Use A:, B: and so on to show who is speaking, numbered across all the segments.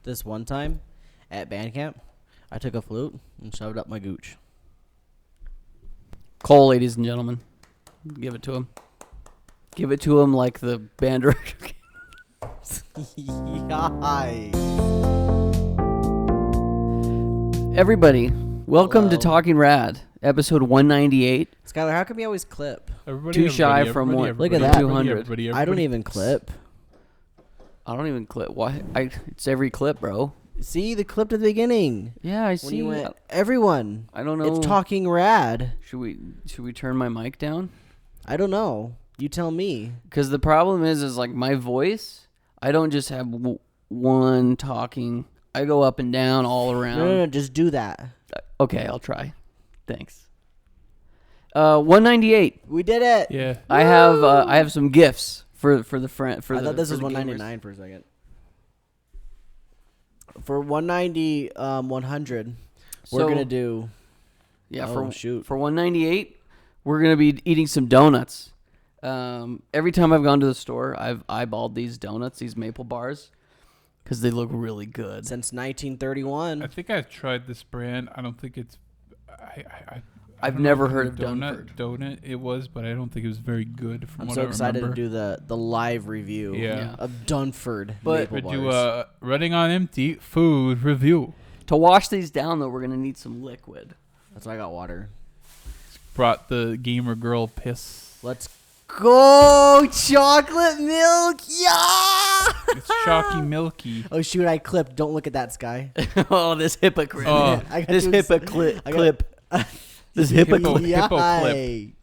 A: this one time at band camp. I took a flute and shoved up my gooch.
B: Cole, ladies and gentlemen. Give it to him. Give it to him like the band director.
A: Yikes.
B: Everybody, welcome to
A: Hello.
B: Talking Rad, episode 198.
A: Skylar, how come you always clip?
B: Too shy from what?
A: Look at that.
B: 200.
A: I don't even clip.
B: I don't even clip. Why? It's every clip, bro.
A: See, the clip at the beginning.
B: Yeah, I
A: When
B: see.
A: you went, everyone.
B: I don't know.
A: It's Talking Rad.
B: Should we turn my mic down?
A: I don't know. You tell me.
B: Because the problem is like my voice. I don't just have one talking. I go up and down all around.
A: No, just do that.
B: Okay, I'll try. Thanks. 198.
A: We did it.
C: Yeah.
B: I have some gifts for the friend.
A: I thought this was 199 for a second. For 190, 100, we're
B: So-
A: gonna do.
B: Yeah,
A: Oh, shoot.
B: For 198, we're gonna be eating some donuts. Every time I've gone to the store, I've eyeballed these donuts, these maple bars, because they look really good.
A: Since 1931.
C: I think I've tried this brand. I don't think it's.
B: I've
C: don't know
B: never
C: what
B: heard
C: kind
B: of Dunford.
C: donut it was, but I don't think it was very good. From
A: I'm
C: what
A: so
C: I
A: excited to
C: remember.
A: do the live review
C: Yeah.
A: of Dunford
B: But-
A: maple
C: We
A: bars.
C: do running on empty food review.
B: To wash these down, though, we're gonna need some liquid.
A: That's why I got water.
C: Brought the gamer girl piss.
A: Let's go chocolate milk. Yeah.
C: It's chalky milky.
A: Oh shoot! I clipped. Don't look at that, Sky.
B: Oh, this hypocrite!
C: Oh.
A: I got
B: This
A: too
B: hypocrite
A: I got-
B: clip. This
C: Hippo-
B: hypocrite.
C: hippo clip.
A: Yikes.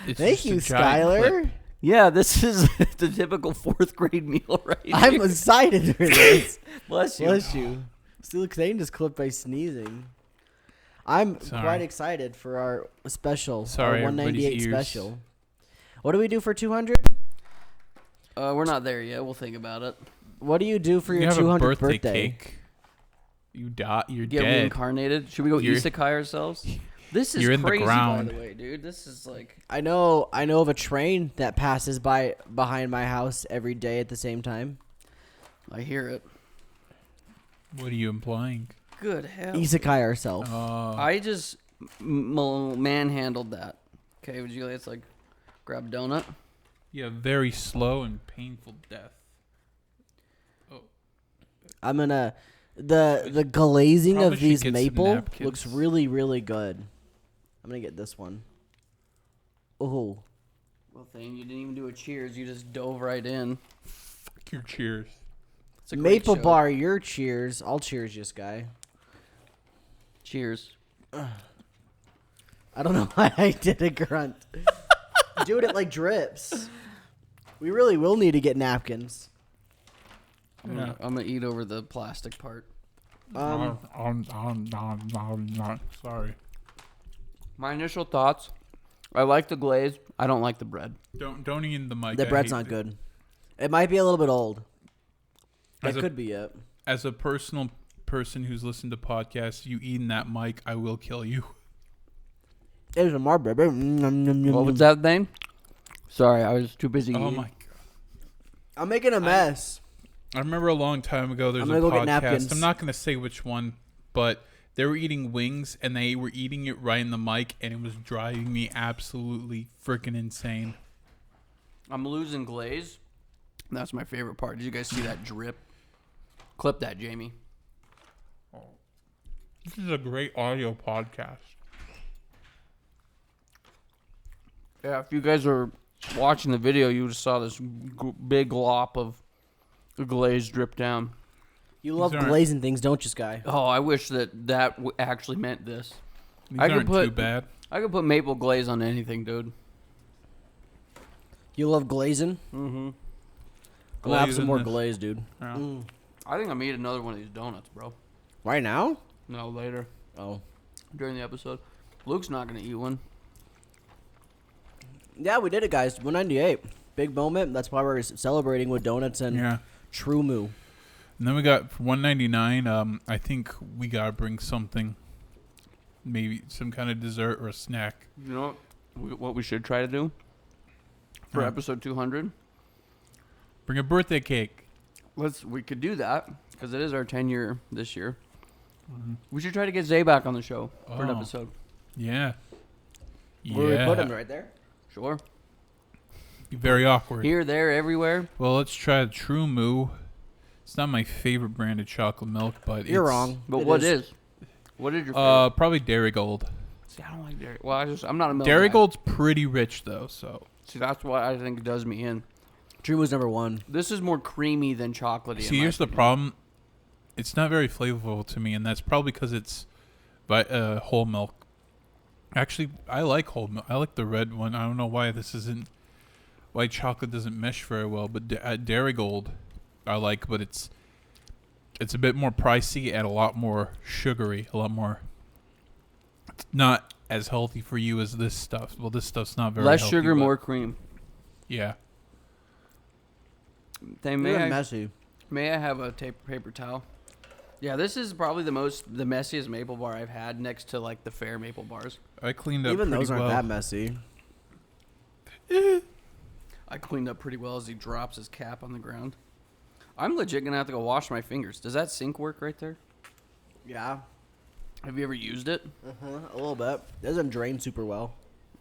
C: It's
A: Thank
C: just
A: you,
C: a giant
A: Skylar.
C: clip.
B: Yeah, this is the typical 4th grade meal, right?
A: I'm
B: here.
A: excited for this.
B: Bless you.
A: Bless you. See, look, they just clipped by sneezing. I'm
C: Sorry.
A: quite excited for our special,
C: Sorry,
A: our
C: everybody's
A: 198
C: ears.
A: special. What do we do for 200?
B: We're not there yet. We'll think about it.
A: What do you do for
C: You
A: your
C: have a
A: 200th
C: birthday,
A: birthday?
C: cake. You're
B: Get
C: dead.
B: reincarnated. Should we go
C: You're-
B: isekai ourselves? This is
C: You're in the
B: crazy,
C: ground.
B: by the way, dude. This is like
A: I know of a train that passes by behind my house every day at the same time.
B: I hear it.
C: What are you implying?
B: Good hell.
A: Isekai ourselves.
B: I just manhandled that. Okay, would you guys like grab a donut?
C: Yeah, very slow and painful death.
A: I'm gonna the glazing
C: Probably
A: of
C: should
A: these
C: get some
A: maple
C: napkins.
A: looks really good. I'm gonna get this one. Oh,
B: Well, Thane, you didn't even do a cheers. You just dove right in.
C: Fuck your cheers.
B: It's a great
A: maple
B: show.
A: bar. Your cheers. I'll cheers this guy.
B: Cheers.
A: I don't know why I did a grunt. Doing it like drips. We really will need to get napkins.
B: I'm gonna eat over the plastic part.
C: Sorry.
B: My initial thoughts. I like the glaze. I don't like the bread.
C: Don't eat in the mic.
A: The
C: I
A: bread's
C: hate
A: not
C: it.
A: good. It might be a little bit old. That
C: As a-
A: could be it.
C: As a personal person who's listened to podcasts, you eating that mic, I will kill you.
A: There's a more baby.
B: What was that thing? Sorry, I was too busy.
C: Oh
B: eating.
C: my god.
A: I'm making a mess.
C: I remember a long time ago there's
A: I'm
C: a
A: gonna go get
C: podcast.
A: napkins.
C: I'm not going to say which one, but they were eating wings and they were eating it right in the mic and it was driving me absolutely freaking insane.
B: I'm losing glaze. That's my favorite part. Did you guys see that drip? Clip that, Jamie.
C: This is a great audio podcast.
B: Yeah, if you guys are watching the video, you just saw this big glop of glaze drip down.
A: You love
C: These aren't-
A: glazing things, don't you, Sky?
B: Oh, I wish that actually meant this.
C: These
B: I could
C: aren't
B: put-
C: too bad.
B: I could put maple glaze on anything, dude.
A: You love glazing?
B: Mm-hmm.
A: I'm gonna have
C: Glaze
A: some
C: in
A: more
C: this.
A: glaze, dude.
C: Yeah.
B: I think I'm gonna eat another one of these donuts, bro.
A: Right now?
B: No, later
A: Oh.
B: during the episode. Luke's not gonna eat one.
A: Yeah, we did it, guys. 198. Big moment. That's why we're celebrating with donuts and
C: Yeah.
A: True Moo.
C: And then we got for $1.99. I think we gotta bring something, maybe some kind of dessert or a snack.
B: You know what we should try to do for
C: Huh.
B: episode 200?
C: Bring a birthday cake.
B: We could do that. because it is our 10-year this year. We should try to get Zay back on the show for an
C: Oh.
B: episode.
C: Yeah.
A: Where we put him right there?
B: Sure.
C: Very awkward.
B: Here, there, everywhere.
C: Well, let's try True Moo. It's not my favorite brand of chocolate milk, but
A: You're
C: it's,
A: wrong.
B: But
A: It
B: what is? What is your favorite?
C: Probably Dairy Gold.
B: See, I don't like dairy. Well, I'm not a milk
C: Dairy
B: guy.
C: Gold's pretty rich though, so.
B: See, that's what I think does me in.
A: True was number 1.
B: This is more creamy than chocolatey.
C: See, here's the problem. It's not very flavorful to me, and that's probably because it's whole milk. Actually, I like whole milk. I like the red one. I don't know why why chocolate doesn't mesh very well, but Dairy Gold I like, but it's a bit more pricey and a lot more sugary, a lot more. It's not as healthy for you as this stuff. Well, this stuff's not very
B: Less
C: healthy,
B: sugar,
C: but
B: more cream.
C: Yeah.
B: They
A: You're messy.
B: May I have a paper towel? Yeah, this is probably the messiest maple bar I've had next to like the fair maple bars.
C: I cleaned up
A: Even
C: pretty
A: those aren't
C: well.
A: that messy.
B: I cleaned up pretty well as he drops his cap on the ground. I'm legit gonna have to go wash my fingers. Does that sink work right there?
A: Yeah.
B: Have you ever used it?
A: A little bit. Doesn't drain super well.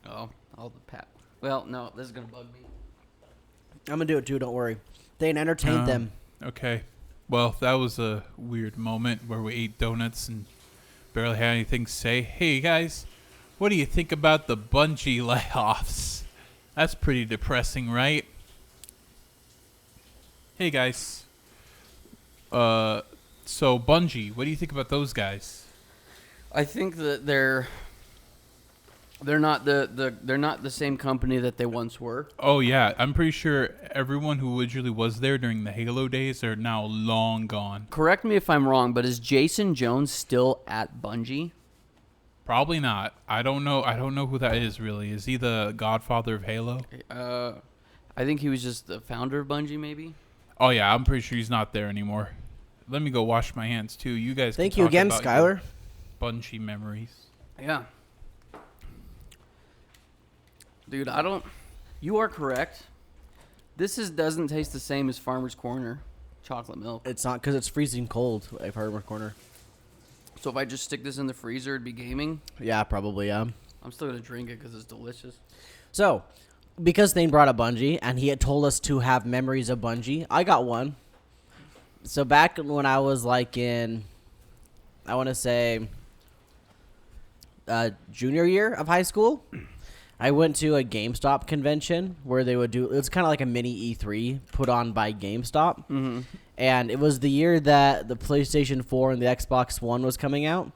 B: Oh, all the pat. Well, no, this is gonna bug me.
A: I'm gonna do it too. Don't worry. They entertained them.
C: Okay. Well, that was a weird moment where we ate donuts and barely had anything to say. Hey, guys, what do you think about the Bungie layoffs? That's pretty depressing, right? Hey, guys. So Bungie, what do you think about those guys?
B: I think that they're not they're not the same company that they once were.
C: Oh, yeah. I'm pretty sure everyone who originally was there during the Halo days are now long gone.
B: Correct me if I'm wrong, but is Jason Jones still at Bungie?
C: Probably not. I don't know. I don't know who that is, really. Is he the godfather of Halo?
B: I think he was just the founder of Bungie, maybe.
C: Oh, yeah. I'm pretty sure he's not there anymore. Let me go wash my hands, too. You guys can
A: Thank you
C: talk
A: again,
C: about
A: Skylar.
C: your Bungie memories.
B: Yeah. Dude, you are correct. This doesn't taste the same as Farmer's Corner chocolate milk.
A: It's not because it's freezing cold at Farmer's Corner.
B: So if I just stick this in the freezer, it'd be gaming.
A: Yeah, probably, yeah.
B: I'm still gonna drink it because it's delicious.
A: So, because Thane brought up Bungie, and he had told us to have memories of Bungie, I got one. So back when I was like in, I want to say, junior year of high school, I went to a GameStop convention where they would do, it was kind of like a mini E3 put on by GameStop.
B: Mm-hmm.
A: And it was the year that the PlayStation 4 and the Xbox One was coming out.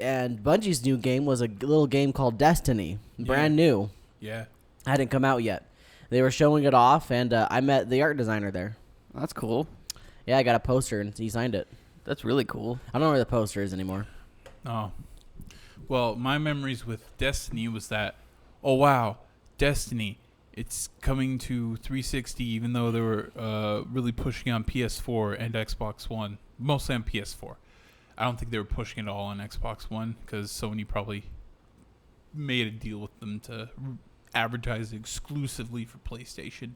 A: And Bungie's new game was a little game called Destiny, brand new.
C: Yeah.
A: Hadn't come out yet. They were showing it off, and I met the art designer there.
B: That's cool.
A: Yeah, I got a poster, and he signed it.
B: That's really cool.
A: I don't know where the poster is anymore.
C: Oh. Well, my memories with Destiny was that, oh, wow, Destiny, it's coming to 360, even though they were really pushing on PS4 and Xbox One. Mostly on PS4. I don't think they were pushing it all on Xbox One, because Sony probably made a deal with them to advertise exclusively for PlayStation,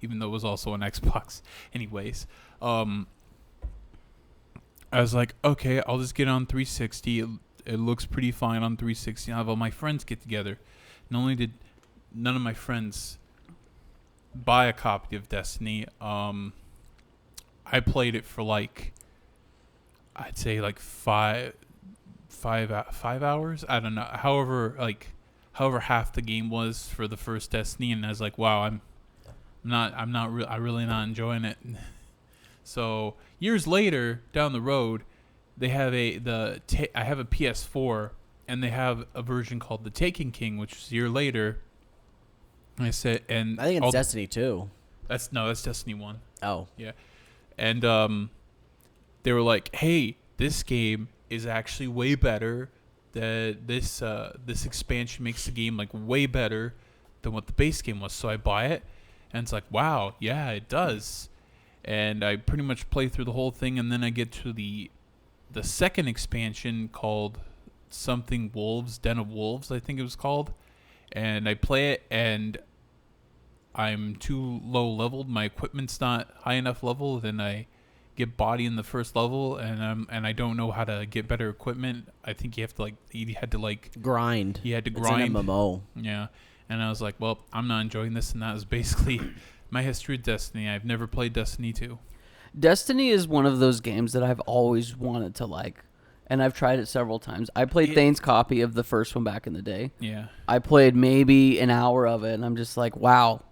C: even though it was also on Xbox. Anyways, I was like, okay, I'll just get on 360. It looks pretty fine on 360. I'll have all my friends get together. Not only did none of my friends buy a copy of Destiny, I played it for like, I'd say like five hours. I don't know. However half the game was for the first Destiny, and I was like, wow, I'm really not enjoying it. So years later, down the road, they have I have a PS4, and they have a version called the Taken King, which is a year later. I said, and
A: I think it's Destiny 2.
C: That's Destiny 1.
A: Oh.
C: Yeah. And they were like, hey, this game is actually way better. This expansion makes the game like way better than what the base game was. So I buy it, and it's like, wow, yeah, it does. And I pretty much play through the whole thing, and then I get to the second expansion called something Wolves, Den of Wolves, I think it was called. And I play it, and I'm too low leveled. My equipment's not high enough level. Then I get body in the first level, and I don't know how to get better equipment. I think you had to
A: grind.
C: You had to
A: It's
C: grind.
A: an MMO.
C: Yeah, and I was like, well, I'm not enjoying this, and that was basically my history with Destiny. I've never played Destiny 2.
B: Destiny is one of those games that I've always wanted to like, and I've tried it several times. I played Thane's copy of the first one back in the day.
C: Yeah.
B: I played maybe an hour of it, and I'm just like, wow,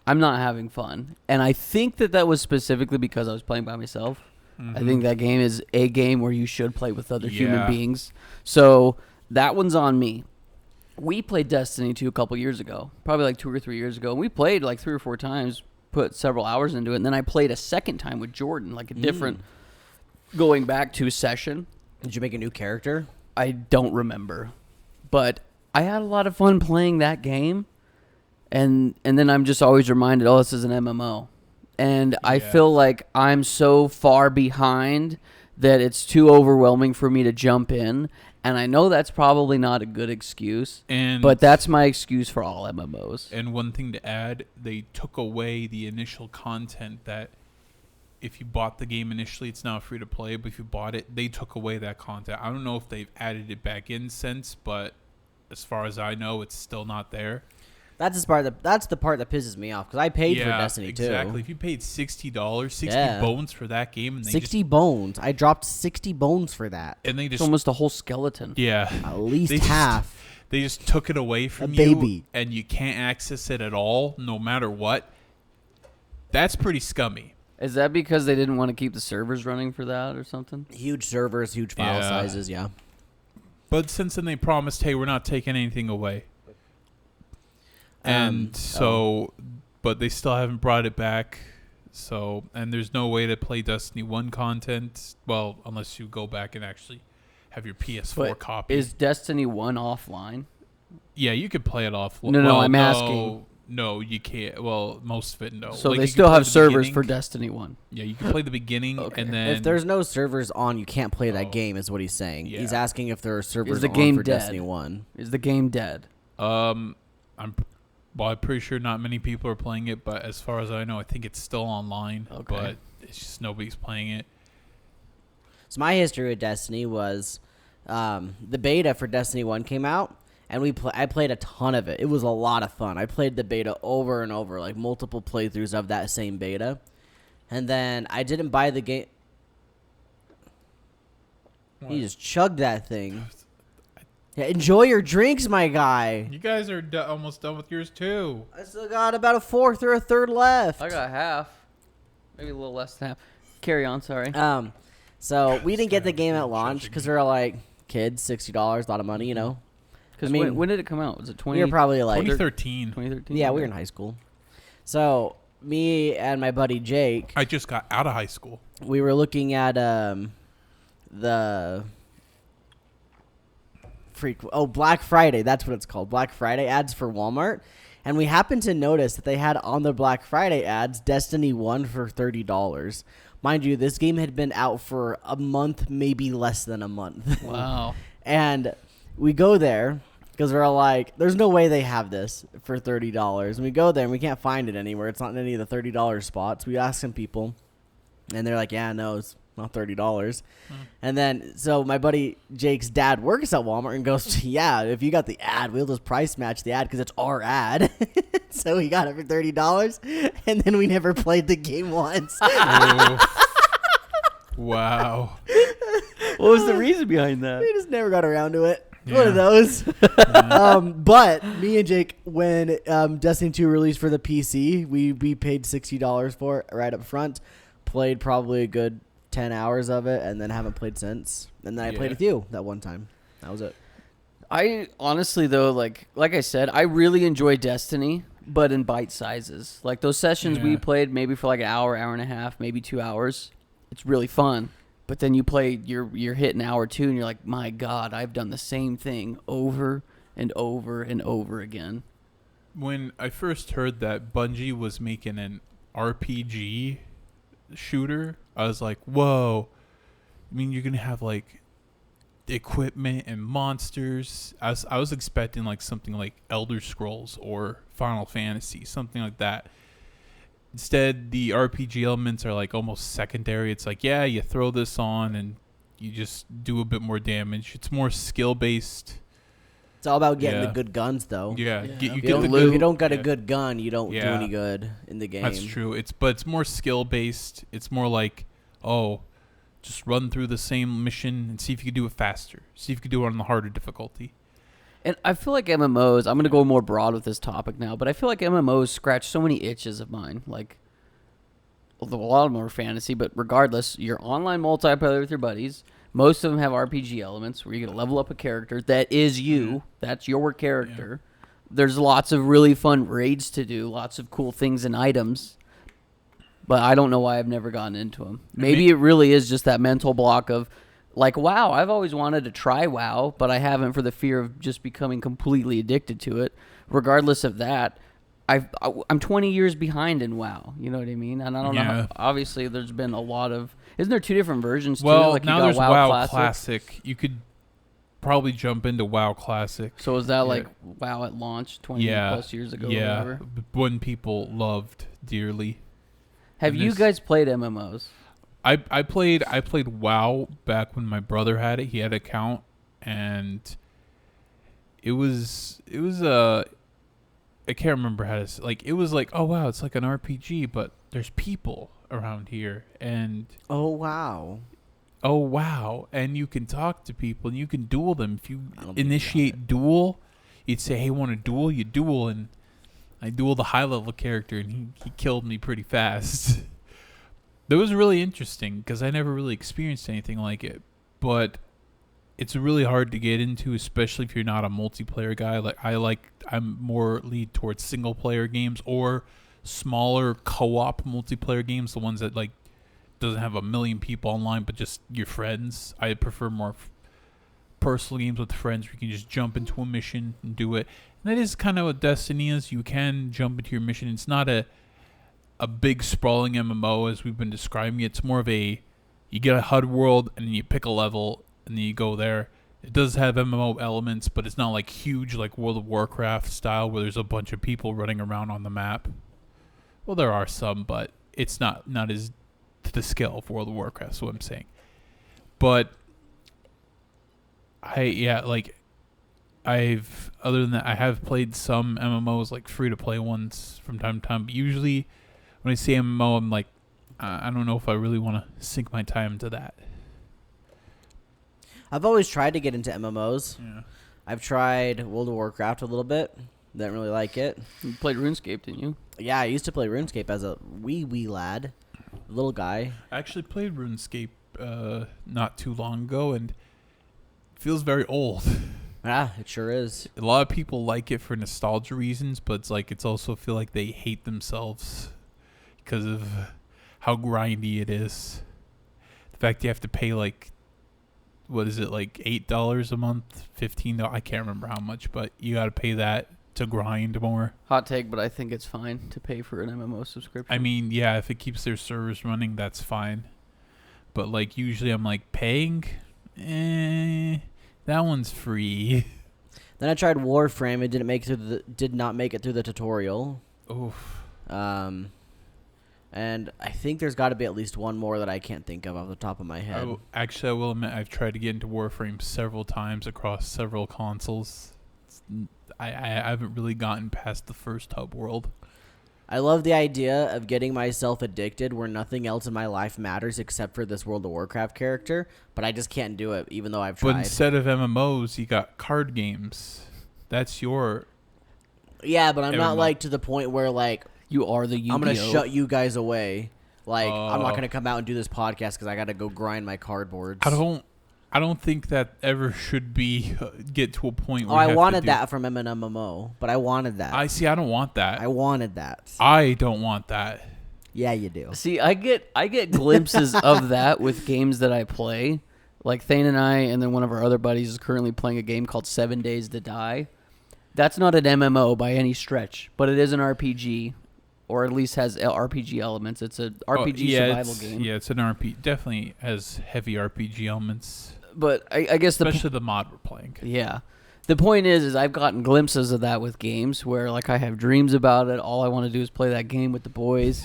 B: I'm not having fun. And I think that was specifically because I was playing by myself.
C: Mm-hmm.
B: I think that game is a game where you should play with other human beings. So that one's on me. We played Destiny 2 a couple years ago, probably like 2 or 3 years ago. And we played like 3 or 4 times, put several hours into it. And then I played a second time with Jordan, like a different going back to session.
A: Did you make a new character?
B: I don't remember. But I had a lot of fun playing that game. And then I'm just always reminded, this is an MMO. And I feel like I'm so far behind that it's too overwhelming for me to jump in. And I know that's probably not a good excuse, but that's my excuse for all MMOs.
C: And one thing to add, they took away the initial content that if you bought the game initially, it's now free to play. But if you bought it, they took away that content. I don't know if they've added it back in since, but as far as I know, it's still not there.
A: That's the part that pisses me off because I paid for Destiny 2.
C: Exactly. If you paid $60, 60 bones for that game, and they
A: 60 bones. I dropped 60 bones for that.
C: And they just
B: it's almost a whole skeleton.
C: Yeah.
A: At least half.
C: They just took it away from you,
A: baby.
C: And you can't access it at all, no matter what. That's pretty scummy.
B: Is that because they didn't want to keep the servers running for that or something?
A: Huge servers, huge file sizes, yeah.
C: But since then they promised, hey, we're not taking anything away. And but they still haven't brought it back. So, and there's no way to play Destiny 1 content, well, unless you go back and actually have your PS4 copy.
B: Is Destiny 1 offline?
C: Yeah, you could play it offline.
B: No, I'm asking.
C: No, you can't. Well, most of it, no.
B: So they still have servers for Destiny 1.
C: Yeah, you can play the beginning, and then...
A: If there's no servers on, you can't play that game, is what he's saying.
C: Yeah.
A: He's asking if there are servers
B: the
A: on
B: game
A: for
B: dead?
A: Destiny 1.
B: Is the game dead?
C: I'm pretty sure not many people are playing it, but as far as I know, I think it's still online.
B: Okay.
C: But it's just nobody's playing it.
A: So my history with Destiny was the beta for Destiny 1 came out, and I played a ton of it. It was a lot of fun. I played the beta over and over, like multiple playthroughs of that same beta. And then I didn't buy the game.
C: What?
A: You just chugged that thing. Yeah, enjoy your drinks, my guy.
C: You guys are almost done with yours, too.
A: I still got about a fourth or a third left.
B: I got half. Maybe a little less than half. Carry on, sorry.
A: So we didn't get the game at launch because we were like, kids, $60, a lot of money, you know.
B: Because when did it come out? Was it 20?
A: We were probably like
C: 2013.
B: 2013?
A: Yeah, we were in high school. So me and my buddy Jake,
C: I just got out of high school.
A: we were looking at the Black Friday. That's what it's called. Black Friday ads for Walmart. And we happened to notice that they had on the Black Friday ads Destiny 1 for $30. Mind you, this game had been out for a month, maybe less than a month.
B: Wow.
A: And we go there because we're all like, there's no way they have this for $30. And we go there and we can't find it anywhere. It's not in any of the $30 spots. We ask some people and they're like, yeah, no, it's not $30. And then, so my buddy Jake's dad works at Walmart and goes, yeah, if you got the ad, we'll just price match the ad because it's our ad. So we got it for $30. And then we never played the game once.
C: Wow.
B: What was the reason behind that?
A: We just never got around to it.
C: Yeah.
A: One of those. But me and Jake, when Destiny 2 released for the PC, we paid $60 for it right up front. Played probably a good 10 hours of it, and then haven't played since. And then I played with you that one time. That was it.
B: I honestly, though, like I said, I really enjoy Destiny, but in bite sizes. Like those sessions we played maybe for like an hour, hour and a half, maybe 2 hours. It's really fun. But then you play, you're hitting hour 2, and you're like, my God, I've done the same thing over and over and over again.
C: When I first heard that Bungie was making an RPG shooter, I was like, whoa. I mean, you're going to have like equipment and monsters. I was expecting like something like Elder Scrolls or Final Fantasy, something like that. Instead, the RPG elements are like almost secondary. It's like, yeah, you throw this on and you just do a bit more damage. It's more skill based.
A: It's all about getting the good guns, though.
C: Yeah,
B: Yeah.
C: you
B: If
C: get the
A: If
C: good.
A: you don't got a good gun, you don't do
C: Yeah.
A: any good in the game.
C: That's true. But it's more skill based. It's more like, oh, just run through the same mission and see if you can do it faster. See if you can do it on the harder difficulty.
B: And I feel like MMOs, I'm going to go more broad with this topic now, but I feel like MMOs scratch so many itches of mine. Like, although a lot of them are fantasy, but regardless, you're online multiplayer with your buddies. Most of them have RPG elements where you get to level up a character that is you. That's your character. Yeah. There's lots of really fun raids to do, lots of cool things and items. But I don't know why I've never gotten into them. Maybe it really is just that mental block of, like, WoW. I've always wanted to try WoW, but I haven't for the fear of just becoming completely addicted to it. Regardless of that, I'm 20 years behind in WoW. You know what I mean? And I don't know. How, obviously, there's been a lot of. Isn't there two different versions?
C: Well,
B: too? Like
C: now
B: you got
C: there's
B: WoW
C: Classic. You could probably jump into WoW Classic.
B: So is that like WoW at launch 20 plus years ago?
C: Yeah,
B: or whatever?
C: When people loved dearly.
B: Have you guys played MMOs?
C: I played WoW back when my brother had it. He had an account, and it was I can't remember how to like. It was like, oh wow, it's like an RPG, but there's people around here, and
A: oh wow,
C: and you can talk to people and you can duel them. If you initiate duel, you'd say, hey, want to duel? You duel, and I dueled a high level character, and he killed me pretty fast. That was really interesting because I never really experienced anything like it, but it's really hard to get into, especially if you're not a multiplayer guy. I'm more lead towards single player games or smaller co-op multiplayer games, the ones that like doesn't have a million people online but just your friends. I prefer more personal games with friends where you can just jump into a mission and do it. And that is kind of what Destiny is. You can jump into your mission. It's not a big sprawling MMO as we've been describing it. It's more of you get a HUD world and then you pick a level and then you go there. It does have MMO elements, but it's not like huge like World of Warcraft style where there's a bunch of people running around on the map. Well, there are some, but it's not as to the scale of World of Warcraft, is what I'm saying. But other than that, I have played some MMOs, like free to play ones from time to time, but usually when I say MMO, I'm like, I don't know if I really want to sink my time into that.
A: I've always tried to get into MMOs.
C: Yeah.
A: I've tried World of Warcraft a little bit. Didn't really like it.
B: You played RuneScape, didn't you?
A: Yeah, I used to play RuneScape as a wee lad, little guy.
C: I actually played RuneScape not too long ago, and it feels very old.
A: Yeah, it sure is.
C: A lot of people like it for nostalgia reasons, but it's also feel like they hate themselves because of how grindy it is. The fact you have to pay like, what is it, like $8 a month, $15? I can't remember how much, but you got to pay that to grind more.
B: Hot take, but I think it's fine to pay for an MMO subscription.
C: I mean, yeah, if it keeps their servers running, that's fine. But like usually I'm like paying, that one's free.
A: Then I tried Warframe. It did not make it through the tutorial.
C: Oof.
A: And I think there's got to be at least one more that I can't think of off the top of my head.
C: Actually, I will admit I've tried to get into Warframe several times across several consoles. I haven't really gotten past the first hub world.
A: I love the idea of getting myself addicted where nothing else in my life matters except for this World of Warcraft character, but I just can't do it even though I've tried.
C: But instead of MMOs, you got card games. That's your...
A: Yeah, but I'm not like to the point where like...
B: You are the Yu-Gi-Oh!
A: I'm going to shut you guys away. Like, I'm not going to come out and do this podcast because I got to go grind my cardboards.
C: I don't think that ever should be get to a point where
A: I wanted that from an MMO, but I wanted that.
C: I don't want that.
A: I wanted that.
C: I don't want that.
A: Yeah, you do.
B: See, I get glimpses of that with games that I play. Like Thane and I, and then one of our other buddies is currently playing a game called 7 Days to Die. That's not an MMO by any stretch, but it is an RPG. Or at least has RPG elements. It's an RPG survival game.
C: Yeah, it's an RPG. Definitely has heavy RPG elements.
B: But I guess
C: especially the mod we're playing.
B: Yeah. The point is I've gotten glimpses of that with games where like I have dreams about it. All I want to do is play that game with the boys.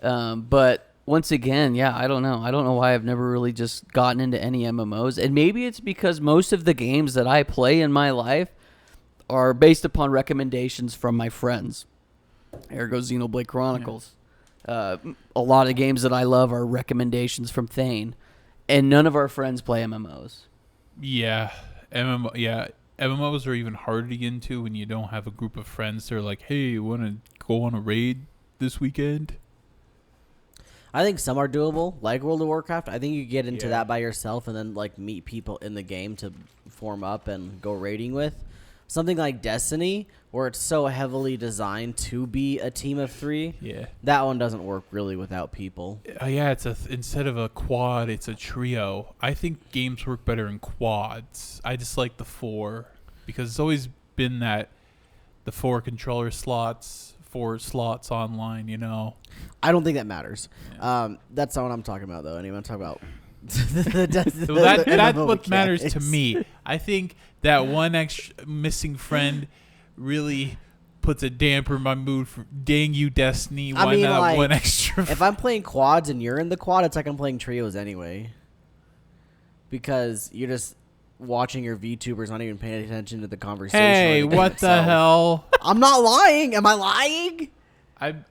B: But once again, yeah, I don't know. I don't know why I've never really just gotten into any MMOs. And maybe it's because most of the games that I play in my life are based upon recommendations from my friends. Ergo Xenoblade Chronicles. A lot of games that I love are recommendations from Thane. And none of our friends play MMOs.
C: Yeah. MMOs are even harder to get into when you don't have a group of friends. They're like, hey, you want to go on a raid this weekend?
A: I think some are doable, like World of Warcraft. I think you get into that by yourself and then like meet people in the game to form up and go raiding with. Something like Destiny, where it's so heavily designed to be a team of 3.
C: Yeah.
A: That one doesn't work really without people.
C: Yeah, it's instead of a quad, it's a trio. I think games work better in quads. I just like the 4 because it's always been that the 4 controller slots, 4 slots online, you know.
A: I don't think that matters.
C: Yeah.
A: That's not what I'm talking about, though. Anyway, I'm talking about
C: That's what matters to me. I think that one extra missing friend really puts a damper in my mood for dang you, Destiny. Why not
A: like,
C: one extra?
A: If I'm playing quads and you're in the quad, it's like I'm playing trios anyway. Because you're just watching your VTubers, not even paying attention to the conversation.
C: Hey, what the hell?
A: I'm not lying. Am I lying?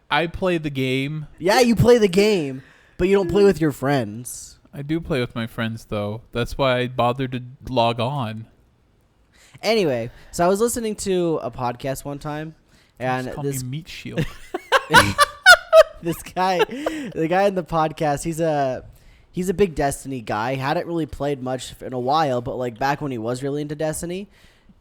C: I play the game.
A: Yeah, you play the game, but you don't play with your friends.
C: I do play with my friends, though. That's why I bothered to log on.
A: Anyway, so I was listening to a podcast one time, and
C: this Meat Shield.
A: this guy, the guy in the podcast, he's a big Destiny guy. Hadn't really played much in a while, but like back when he was really into Destiny,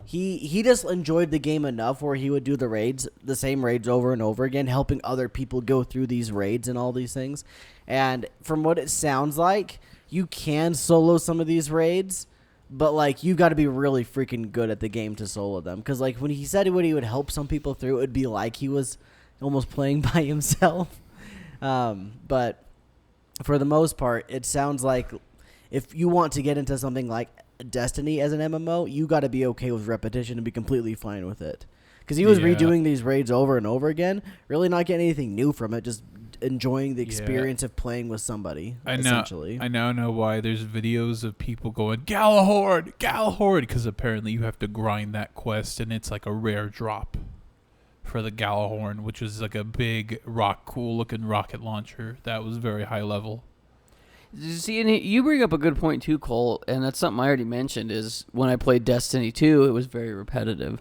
A: he just enjoyed the game enough where he would do the same raids over and over again, helping other people go through these raids and all these things. And from what it sounds like, you can solo some of these raids, but like you got to be really freaking good at the game to solo them. Because like when he said what he would help some people through, it would be like he was almost playing by himself. But for the most part, it sounds like if you want to get into something like Destiny as an MMO, you got to be okay with repetition and be completely fine with it. Because he was redoing these raids over and over again, really not getting anything new from it, just enjoying the experience of playing with somebody. Essentially,
C: I now know why there's videos of people going Galahord, because apparently you have to grind that quest, and it's like a rare drop for the Galahorn, which is like a big cool looking rocket launcher that was very high level.
B: See, and you bring up a good point too, Cole, and that's something I already mentioned, is when I played Destiny 2, it was very repetitive.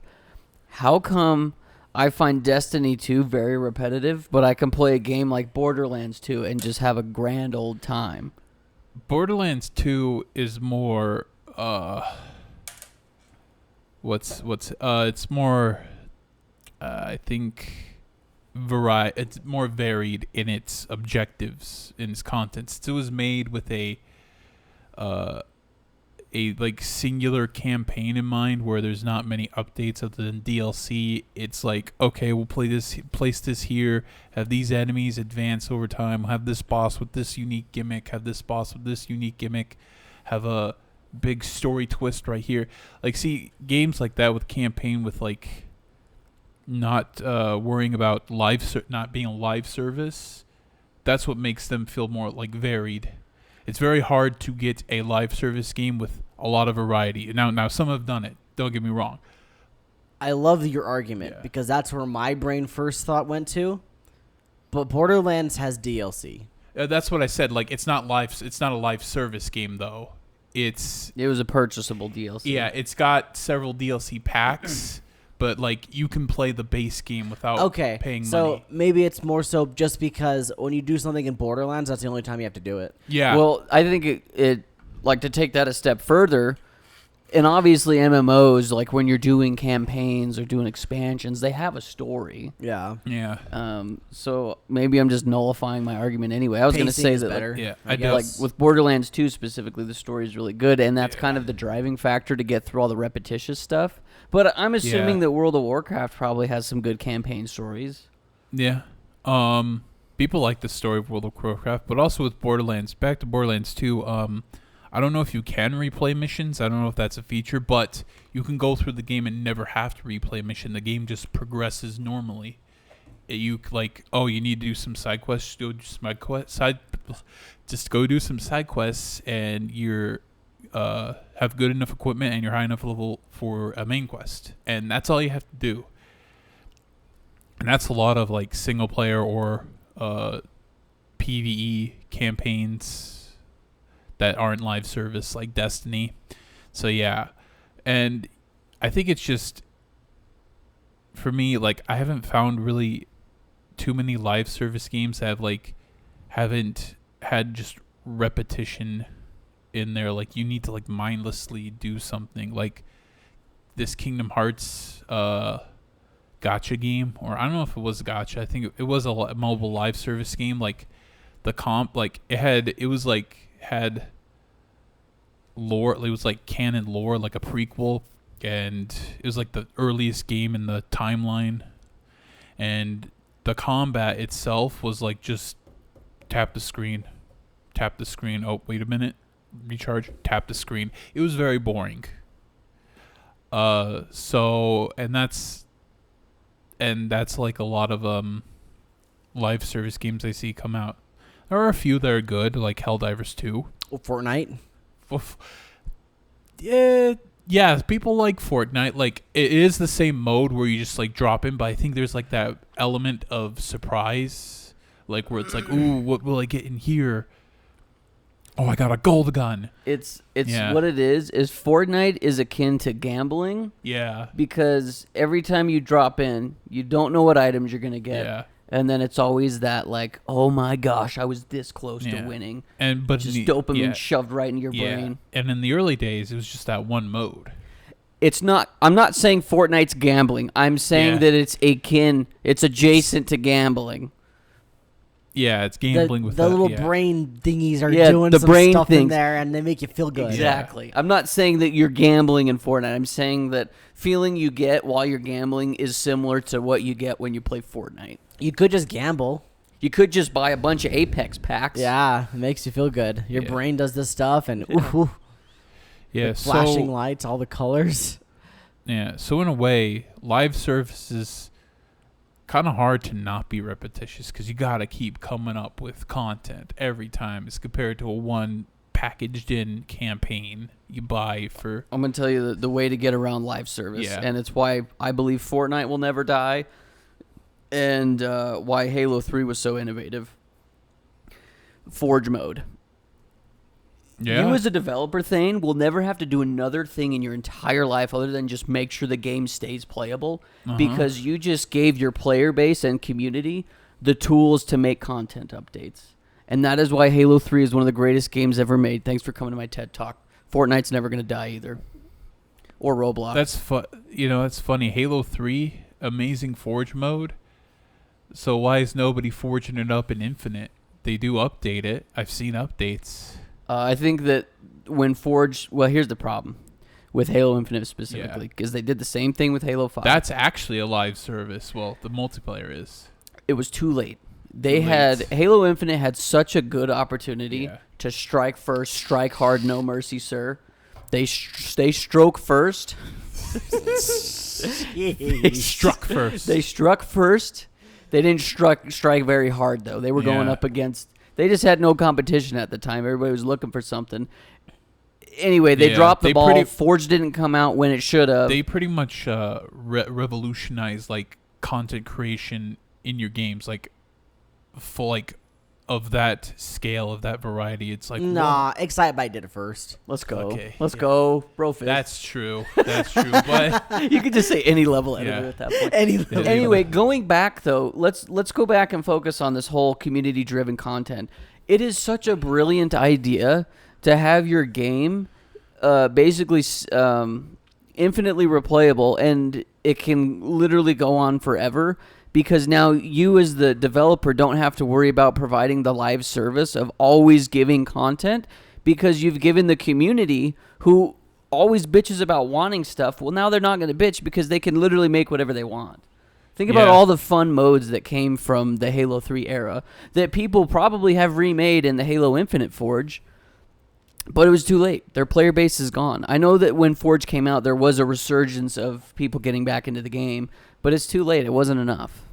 B: How come I find Destiny 2 very repetitive, but I can play a game like Borderlands 2 and just have a grand old time?
C: Borderlands 2 is more it's more I think it's more varied in its objectives, in its contents. It was made with a like singular campaign in mind, where there's not many updates other than DLC. It's like, okay, we'll place this here, have these enemies advance over time, we'll have this boss with this unique gimmick, have this boss with this unique gimmick, have a big story twist right here. Like, see, games like that with campaign, with like not worrying about not being a live service, that's what makes them feel more like varied. It's very hard to get a live service game with a lot of variety. Now some have done it. Don't get me wrong.
A: I love your argument because that's where my brain first thought went to. But Borderlands has DLC.
C: That's what I said. Like, it's not live. It's not a live service game though. It
B: was a purchasable DLC.
C: Yeah, it's got several DLC packs. But, like, you can play the base game without paying money.
A: So maybe it's more so just because when you do something in Borderlands, that's the only time you have to do it.
C: Yeah.
B: Well, I think it like, to take that a step further, and obviously MMOs, like when you're doing campaigns or doing expansions, they have a story.
A: Yeah.
C: Yeah.
B: So maybe I'm just nullifying my argument anyway. I was going to say that,
A: better.
C: Yeah,
B: I guess. Like with Borderlands 2 specifically, the story is really good, and that's kind of the driving factor to get through all the repetitious stuff. But I'm assuming that World of Warcraft probably has some good campaign stories.
C: Yeah. People like the story of World of Warcraft, but also with Borderlands. Back to Borderlands 2, I don't know if you can replay missions. I don't know if that's a feature, but you can go through the game and never have to replay a mission. The game just progresses normally. you like, oh, you need to do some side quests. Just go do some side quests, and you're have good enough equipment, and you're high enough level for a main quest, and that's all you have to do. And that's a lot of like single player or PvE campaigns that aren't live service, like Destiny. So yeah, and I think it's just, for me, like, I haven't found really too many live service games that haven't had just repetition in there. Like, you need to like mindlessly do something, like this Kingdom Hearts gacha game, or I don't know if it was gacha. I think it was a mobile live service game. Like the comp, like had lore. It was like canon lore, like a prequel, and it was like the earliest game in the timeline. And the combat itself was like just tap the screen. Oh, wait a minute, recharge. Tap the screen. It was very boring. So that's like a lot of live service games I see come out. There are a few that are good, like Helldivers 2.
A: Fortnite.
C: Yeah, people like Fortnite. Like, it is the same mode where you just like drop in, but I think there's like that element of surprise, like where it's like, ooh, what will I get in here? Oh, I got a gold gun.
B: It's what it is Fortnite is akin to gambling.
C: Yeah.
B: Because every time you drop in, you don't know what items you're going to get.
C: Yeah.
B: And then it's always that like, oh my gosh, I was this close to winning.
C: But
B: just dopamine shoved right in your brain.
C: And in the early days, it was just that one mode.
B: It's not. I'm not saying Fortnite's gambling. I'm saying that it's adjacent to gambling.
C: Yeah, it's gambling with
A: the little brain thingies are doing
B: the
A: some
B: brain
A: stuff
B: things
A: in there, and they make you feel good.
B: Exactly. I'm not saying that you're gambling in Fortnite. I'm saying that feeling you get while you're gambling is similar to what you get when you play Fortnite.
A: You could just gamble.
B: You could just buy a bunch of Apex packs.
A: Yeah, it makes you feel good. Your brain does this stuff, and flashing lights, all the colors.
C: Yeah, so in a way, live service is kind of hard to not be repetitious, because you got to keep coming up with content every time, as compared to a one packaged in campaign you buy for.
B: I'm going to tell you the way to get around live service, and it's why I believe Fortnite will never die, and why Halo 3 was so innovative. Forge mode.
C: Yeah.
B: You as a developer, Thane, will never have to do another thing in your entire life other than just make sure the game stays playable, because you just gave your player base and community the tools to make content updates. And that is why Halo 3 is one of the greatest games ever made. Thanks for coming to my TED Talk. Fortnite's never going to die either. Or Roblox.
C: That's that's funny. Halo 3, amazing Forge mode. So why is nobody forging it up in Infinite? They do update it. I've seen updates.
B: I think that when Forge... Well, here's the problem with Halo Infinite specifically, because they did the same thing with Halo 5.
C: That's actually a live service. Well, the multiplayer is.
B: It was too late. Halo Infinite had such a good opportunity to strike first, strike hard, no mercy, sir. They stroke first.
C: They struck first.
B: They struck first. They didn't strike very hard, though. They were going up against... They just had no competition at the time. Everybody was looking for something. Anyway, they dropped the ball. Forge didn't come out when it should have.
C: They pretty much revolutionized like content creation in your games, like full of that scale, of that variety. It's like,
A: Excitebike did it first.
B: Let's go.
C: Okay,
B: Let's go, bro.
C: That's true. But
B: you could just say any level editor at that point. Anyway, going back though, let's go back and focus on this whole community-driven content. It is such a brilliant idea to have your game basically infinitely replayable, and it can literally go on forever. Because now you as the developer don't have to worry about providing the live service of always giving content, because you've given the community, who always bitches about wanting stuff, well, now they're not going to bitch because they can literally make whatever they want. Think about all the fun modes that came from the Halo 3 era that people probably have remade in the Halo Infinite Forge, but it was too late. Their player base is gone. I know that when Forge came out, there was a resurgence of people getting back into the game, but it's too late. It wasn't enough.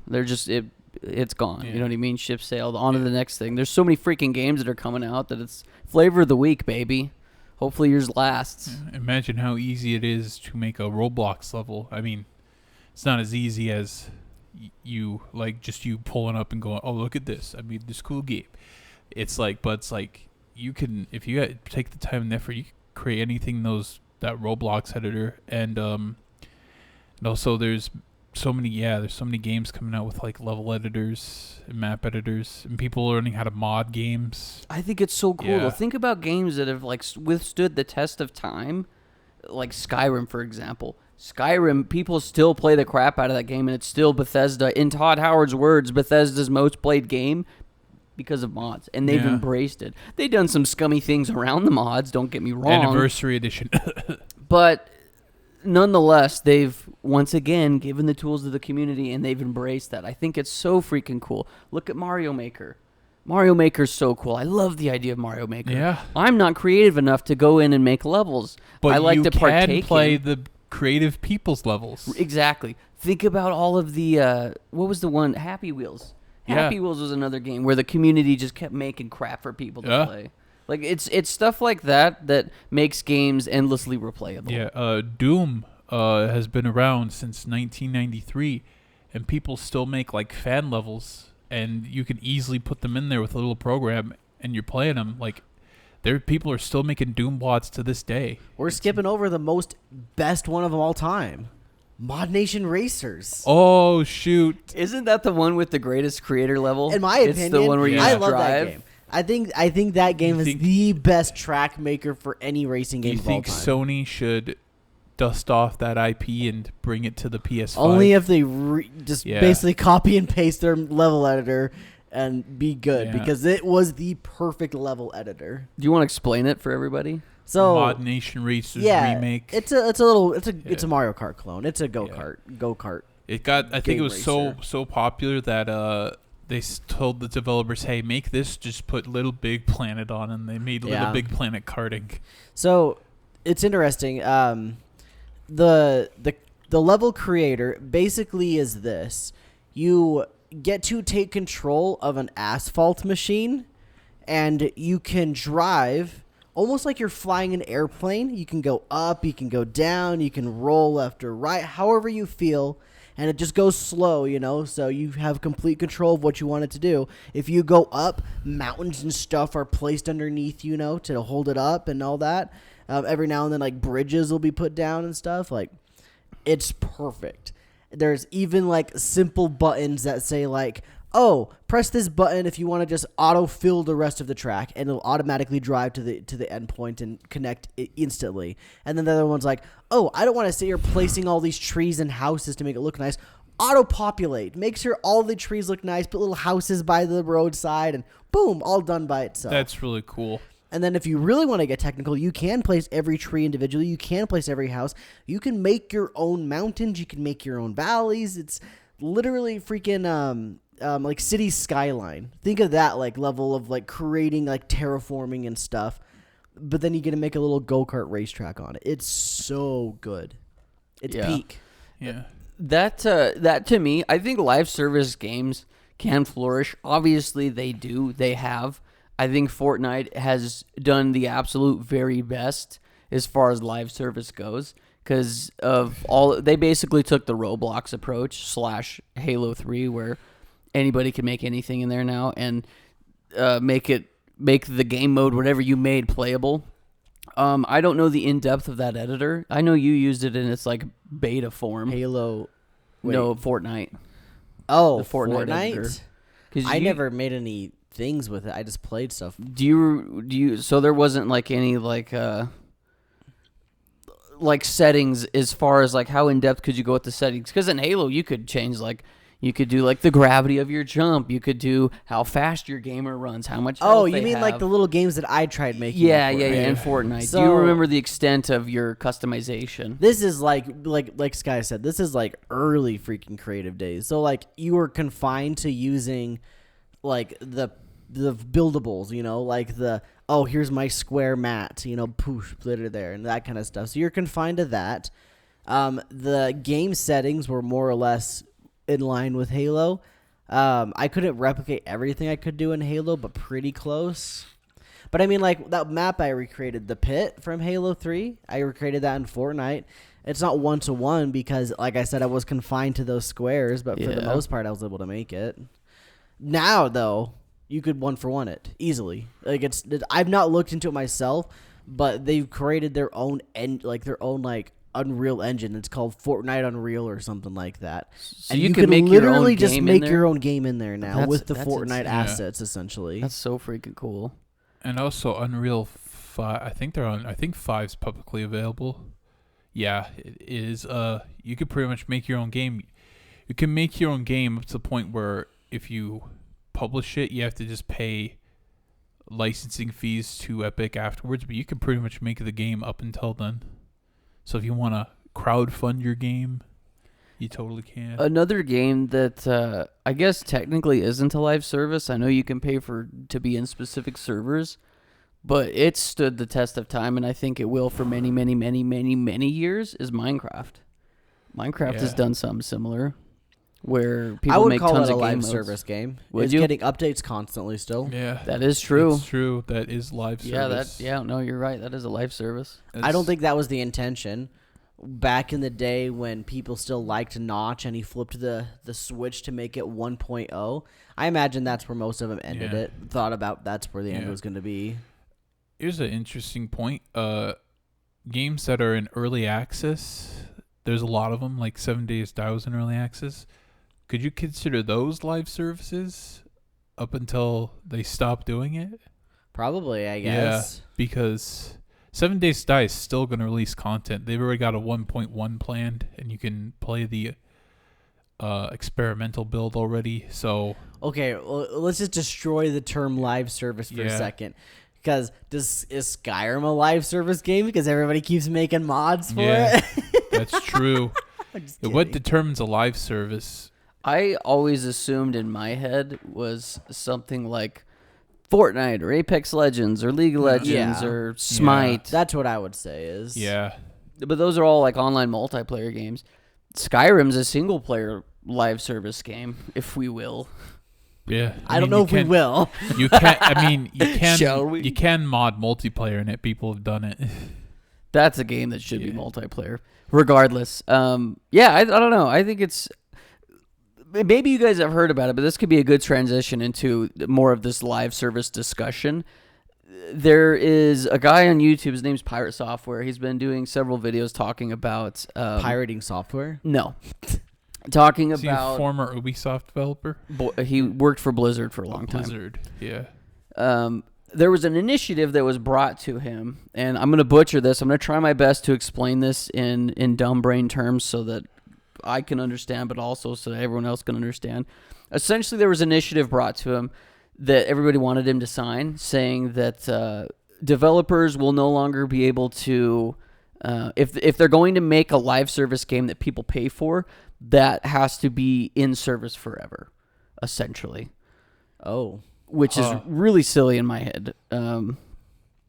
B: it's gone.
C: Yeah.
B: You know what I mean? Ship sailed on to the next thing. There's so many freaking games that are coming out that it's flavor of the week, baby. Hopefully yours lasts.
C: Imagine how easy it is to make a Roblox level. I mean, it's not as easy as you pulling up and going, oh, look at this. I made this cool game. It's like you can, if you take the time and effort, you can create anything that Roblox editor. And also there's so many games coming out with like level editors and map editors, and people learning how to mod games.
B: I think it's so cool.
C: Yeah.
B: Think about games that have like withstood the test of time, like Skyrim, for example. Skyrim, people still play the crap out of that game, and it's still Bethesda. In Todd Howard's words, Bethesda's most played game because of mods, and they've embraced it. They've done some scummy things around the mods, don't get me wrong.
C: Anniversary edition.
B: But nonetheless, they've once again given the tools to the community, and they've embraced that. I think it's so freaking cool. Look at Mario Maker. Mario Maker's so cool. I love the idea of Mario Maker.
C: Yeah.
B: I'm not creative enough to go in and make levels.
C: But
B: I like
C: you
B: to partake
C: can play
B: in.
C: the creative people's levels.
B: Exactly. Think about all of the what was the one? Happy Wheels. Happy Wheels was another game where the community just kept making crap for people to play. Like it's stuff like that makes games endlessly replayable.
C: Yeah, Doom has been around since 1993, and people still make like fan levels, and you can easily put them in there with a little program, and you're playing them. Like, people are still making Doom bots to this day.
A: We're skipping over the best one of them all time. Mod Nation Racers.
C: Oh shoot!
B: Isn't that the one with the greatest creator level?
A: In my
B: it's
A: opinion,
B: the one where you
A: I
B: just
A: love
B: drive.
A: that game. I think that game is the best track maker for any racing game of all time.
C: Do you think Sony should dust off that IP and bring it to the PS5?
A: Only if they basically copy and paste their level editor and be good, because it was the perfect level editor.
B: Do you want to explain it for everybody?
A: So
C: Mod Nation Racers remake.
A: It's a Mario Kart clone. It's a go-kart.
C: It got, I think it was
A: racer.
C: so popular that they told the developers, hey, make this, just put Little Big Planet on, and they made Little Big Planet karting.
A: So it's interesting. The level creator basically is this: you get to take control of an asphalt machine, and you can drive almost like you're flying an airplane. You can go up, you can go down, you can roll left or right, however you feel. And it just goes slow, so you have complete control of what you want it to do. If you go up, mountains and stuff are placed underneath, to hold it up and all that. Every now and then, like, bridges will be put down and stuff. Like, it's perfect. There's even, like, simple buttons that say, like, oh, press this button if you want to just auto-fill the rest of the track, and it'll automatically drive to the end point and connect it instantly. And then the other one's like, oh, I don't want to sit here placing all these trees and houses to make it look nice. Auto-populate. Make sure all the trees look nice. Put little houses by the roadside, and boom, all done by itself.
C: That's really cool.
A: And then if you really want to get technical, you can place every tree individually. You can place every house. You can make your own mountains. You can make your own valleys. It's literally freaking like city skyline. Think of that like level of like creating like terraforming and stuff. But then you get to make a little go-kart racetrack on it. It's so good. It's peak.
C: Yeah.
B: That to me, I think live service games can flourish. Obviously they do. They have. I think Fortnite has done the absolute very best as far as live service goes, because of they basically took the Roblox approach / Halo 3, where anybody can make anything in there now and make the game mode, whatever you made, playable. I don't know the in-depth of that editor. I know you used it in its like beta form.
A: Halo.
B: No, Fortnite.
A: Oh,
B: The Fortnite editor.
A: I never made any things with it. I just played stuff.
B: Do you? So there wasn't like any like settings as far as like how in depth could you go with the settings? Because in Halo you could change you could do like the gravity of your jump. You could do how fast your gamer runs, how much.
A: Oh, you mean like the little games that I tried making?
B: Yeah, in Fortnite.
A: So,
B: do you remember the extent of your customization?
A: This is like Sky said. This is like early freaking creative days. So like you were confined to using like the buildables, like here's my square mat, poof, put it there and that kind of stuff. So you're confined to that. The game settings were more or less in line with Halo. I couldn't replicate everything I could do in Halo, but pretty close. But I mean, like, that map I recreated, the pit from Halo 3, I recreated that in Fortnite. It's not one-to-one because, like I said, I was confined to those squares, but for the most part, I was able to make it. Now, though, you could one-for-one it easily. Like, I've not looked into it myself, but they've created their own Unreal Engine. It's called Fortnite Unreal or something like that.
B: So
A: and
B: you can make your own
A: literally just
B: game
A: make
B: in
A: your
B: there?
A: own game in there now with the Fortnite
B: insane.
A: assets, essentially.
B: That's so freaking cool.
C: And also Unreal 5, I think 5's publicly available. Yeah, it is. You could pretty much make your own game. You can make your own game up to the point where if you publish it, you have to just pay licensing fees to Epic afterwards, but you can pretty much make the game up until then. So if you want to crowdfund your game, you totally can.
B: Another game that I guess technically isn't a live service. I know you can pay to be in specific servers, but it stood the test of time, and I think it will for many, many, many, many, many years, is Minecraft. Minecraft has done something similar where people make tons of game modes.
A: I would call it a live service game. It's getting updates constantly still.
C: Yeah.
B: That is true.
C: It's true. That is live service.
B: No, you're right. That is a live service.
A: I don't think that was the intention. Back in the day when people still liked Notch and he flipped the switch to make it 1.0, I imagine that's where most of them ended it. Thought about that's where the end was going to be.
C: Here's an interesting point. Games that are in early access, there's a lot of them, like 7 Days Die was in early access. Could you consider those live services up until they stop doing it?
A: Probably, I guess.
C: Yeah, because 7 Days to Die is still going to release content. They've already got a 1.1 planned, and you can play the experimental build already. So
A: okay, well, let's just destroy the term live service for a second. Because is Skyrim a live service game? Because everybody keeps making mods for it.
C: That's true. What determines a live service?
B: I always assumed in my head was something like Fortnite or Apex Legends or League of Legends or Smite.
A: That's what I would say is.
C: Yeah.
B: But those are all like online multiplayer games. Skyrim's a single player live service game, if we will.
C: Yeah.
A: I don't know if we will.
C: You can. I mean, you can.
B: Shall we?
C: You can mod multiplayer in it. People have done it.
B: That's a game that should be multiplayer, regardless. I don't know. I think it's. Maybe you guys have heard about it, but this could be a good transition into more of this live service discussion. There is a guy on YouTube. His name's Pirate Software. He's been doing several videos talking about
A: pirating software.
B: No, talking
C: Is
B: about
C: he a former Ubisoft developer.
B: He worked for Blizzard for a long time.
C: Blizzard, yeah.
B: There was an initiative that was brought to him, and I'm going to butcher this. I'm going to try my best to explain this in dumb brain terms so that I can understand, but also so that everyone else can understand. Essentially, there was an initiative brought to him that everybody wanted him to sign, saying that developers will no longer be able to, if they're going to make a live service game that people pay for, that has to be in service forever, essentially.
A: Oh.
B: Which is really silly in my head.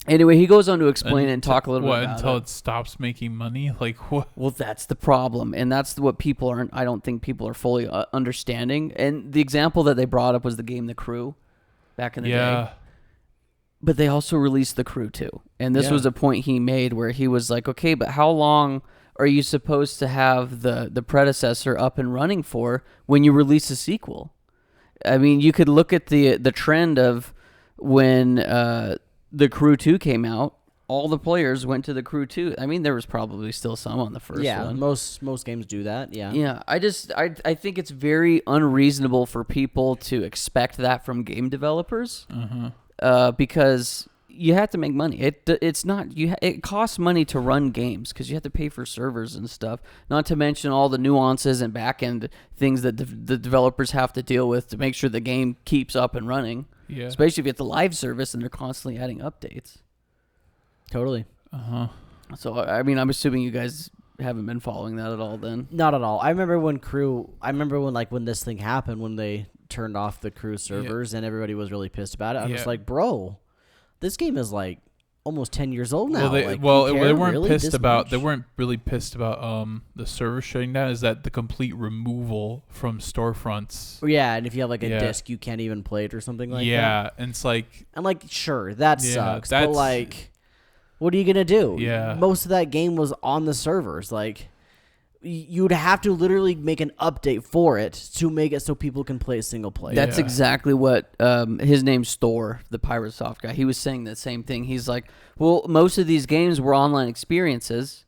B: Anyway, he goes on to explain it and talk a little bit about
C: until
B: it.
C: it stops making money? Like what?
B: Well, that's the problem, and that's what people aren't. I don't think people are fully understanding. And the example that they brought up was the game The Crew, back in the day. But they also released The Crew 2, and this was a point he made where he was like, "Okay, but how long are you supposed to have the predecessor up and running for when you release a sequel?" I mean, you could look at the trend of when The Crew 2 came out, all the players went to The Crew 2. I mean, there was probably still some on the first one.
A: Yeah, most games do that, yeah.
B: Yeah, I think it's very unreasonable for people to expect that from game developers because you have to make money. It costs money to run games because you have to pay for servers and stuff. Not to mention all the nuances and back end things that the developers have to deal with to make sure the game keeps up and running.
C: Yeah.
B: Especially if it's a live service and they're constantly adding updates.
A: Totally.
B: So I mean, I'm assuming you guys haven't been following that at all. Then
A: not at all. I remember when when this thing happened, when they turned off the Crew servers and everybody was really pissed about it. I'm just like, bro. This game is like almost 10 years old now.
C: They
A: care,
C: weren't
A: really,
C: pissed
A: this
C: about.
A: much?
C: They weren't really pissed about the server shutting down. Is that the complete removal from storefronts?
A: Yeah, and if you have like a
C: Yeah.
A: disc, you can't even play it or something like that.
C: Yeah, and it's like
A: I'm like, sure, that
C: Yeah,
A: sucks, but
C: that's-
A: like, what are you gonna do?
C: Yeah.
A: Most of that game was on the servers. Like, you would have to literally make an update for it to make it so people can play single player.
B: That's
C: Yeah.
B: exactly what his name's Thor, the Pirate Soft guy. He was saying the same thing. He's like, well, most of these games were online experiences,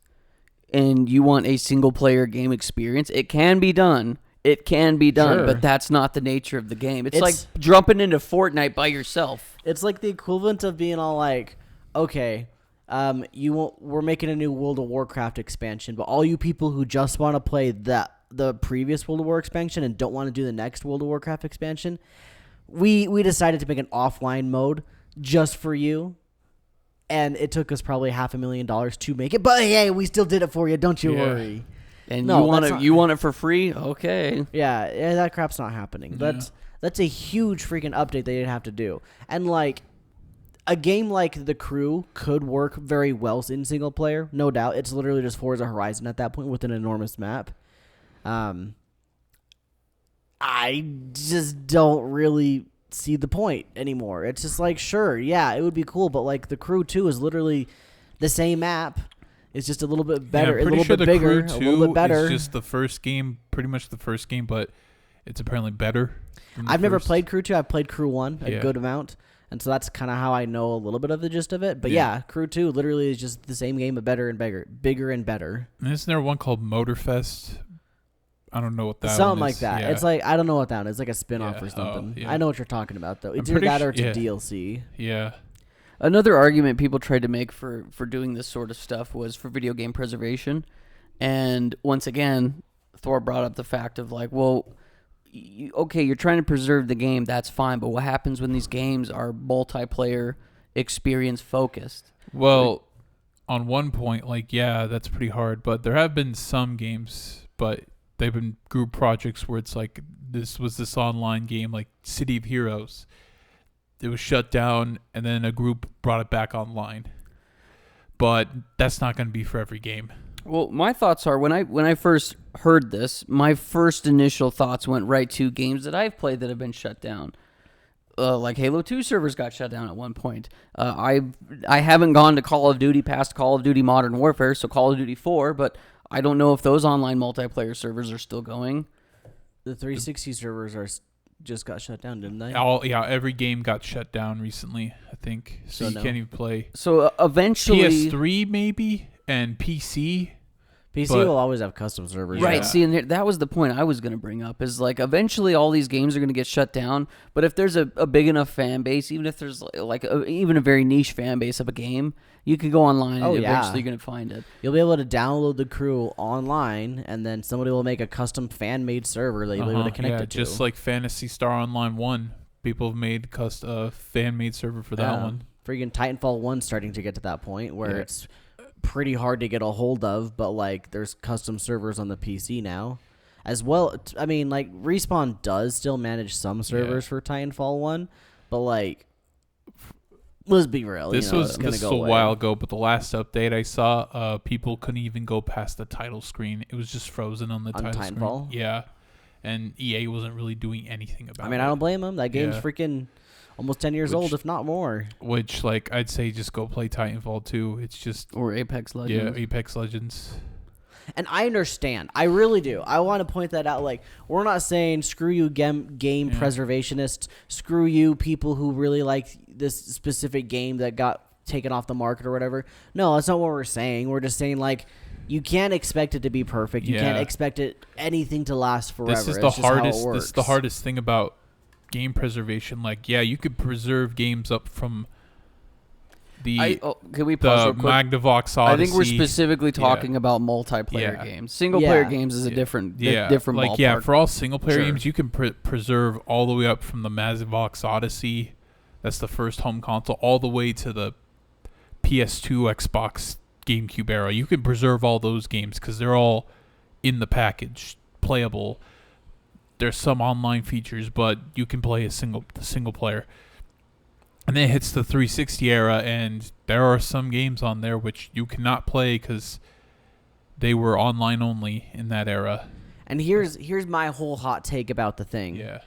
B: and you want a single player game experience. It can be done. It can be done,
A: Sure.
B: but that's not the nature of the game. It's like
A: It's-
B: jumping into Fortnite by yourself.
A: It's like the equivalent of being all like, okay, we're making a new World of Warcraft expansion, but all you people who just want to play the previous World of War expansion and don't want to do the next World of Warcraft expansion, we decided to make an offline mode just for you, and it took us probably $500,000 to make it, but hey, we still did it for you. Don't you
C: Yeah.
A: worry.
B: And
A: No,
B: you want
A: that's
B: it
A: not-
B: you want it for free? Okay.
A: Yeah, that crap's not happening.
C: Yeah.
A: That's a huge freaking update they'd have to do. And like a game like The Crew could work very well in single player, no doubt. It's literally just Forza Horizon at that point with an enormous map. I just don't really see the point anymore. It's just like, sure, yeah, it would be cool, but like The Crew 2 is literally the same map. It's just a little bit better,
C: Yeah,
A: a
C: I'm pretty
A: little
C: sure
A: bit
C: the
A: bigger,
C: Crew
A: a little bit better.
C: Is just the first game, pretty much the first game, but it's apparently better. than the
A: I've never
C: first.
A: played Crew 2. I've played Crew 1 a
C: Yeah.
A: good amount. And so that's kind of how I know a little bit of the gist of it. But
C: Yeah.
A: yeah, Crew 2 literally is just the same game, but better and bigger and better.
C: And isn't there one called Motorfest? I don't know what that
A: Something
C: one
A: like
C: is.
A: that.
C: Yeah.
A: It's like, I don't know what that one is. It's like a spin-off
C: Yeah.
A: or something.
C: Oh, yeah.
A: I know what you're talking about, though. It's
C: I'm
A: either
C: pretty
A: that or it's
C: yeah.
A: a DLC.
C: Yeah.
B: Another argument people tried to make for doing this sort of stuff was for video game preservation. And once again, Thor brought up the fact of like, well, okay, you're trying to preserve the game, that's fine, but what happens when these games are multiplayer experience focused?
C: Well, on one point, like, yeah, that's pretty hard, but there have been some games, but they've been group projects where it's like this online game, like City of Heroes. It was shut down, and then a group brought it back online. But that's not going to be for every game.
B: Well, my thoughts are when I first heard this, my first initial thoughts went right to games that I've played that have been shut down. Like Halo 2 servers got shut down at one point. I haven't gone to Call of Duty past Call of Duty Modern Warfare, so Call of Duty 4, but I don't know if those online multiplayer servers are still going.
A: The 360 servers just got shut down, didn't they?
C: Every game got shut down recently, I think. So you
A: no.
C: can't even play.
B: So eventually...
C: PS3 maybe, and PC.
A: PC
C: but-
A: will always have custom servers.
B: Right,
C: Yeah.
B: see, and that was the point I was going to bring up, is like eventually all these games are going to get shut down, but if there's a big enough fan base, even if there's even a very niche fan base of a game, you can go online
A: Oh,
B: and
A: yeah.
B: eventually you're going to find it.
A: You'll be able to download the Crew online, and then somebody will make a custom fan-made server that you'll be able to connect it to.
C: Just like Phantasy Star Online 1. People have made fan-made server for that one.
A: Freaking Titanfall 1 starting to get to that point where
C: Yeah.
A: it's pretty hard to get a hold of, but like there's custom servers on the PC now. As well, I mean, like Respawn does still manage some servers for Titanfall 1, but like let's be real,
C: This
A: it's gonna
C: was
A: go
C: a
A: away.
C: while ago, but the last update I saw, people couldn't even go past the title screen. It was just frozen on the
A: On
C: title
A: Titanfall?
C: screen. Yeah, and EA wasn't really doing anything about it.
A: I mean, I don't blame them. That game's
C: Yeah.
A: freaking almost 10 years
C: Which-
A: old, if not more.
C: Which, like, I'd say just go play Titanfall 2. It's just,
B: Or Apex Legends.
C: yeah, Apex Legends.
A: And I understand. I really do. I want to point that out. Like, we're not saying screw you game
C: Yeah.
A: preservationists, screw you people who really like this specific game that got taken off the market or whatever. No, that's not what we're saying. We're just saying, like, you can't expect it to be perfect. You can't
C: Yeah.
A: expect anything to last forever.
C: This is
A: It's
C: the
A: just how it
C: hardest. This is
A: works.
C: the hardest thing about game preservation. Like, yeah, you could preserve games up from the
B: Can we pause
C: the
B: real quick?
C: Magnavox Odyssey.
B: I think we're specifically talking about multiplayer
C: Yeah.
B: games. Single player
A: Yeah.
B: games is a different
C: different
B: ballpark.
C: Yeah, for all single player
B: Sure.
C: games, you can preserve all the way up from the Magnavox Odyssey. That's the first home console, all the way to the PS2, Xbox, GameCube era. You can preserve all those games because they're all in the package, playable. There's some online features, but you can play the single player. And then it hits the 360 era, and there are some games on there which you cannot play because they were online only in that era.
A: And here's my whole hot take about the thing.
C: Yeah.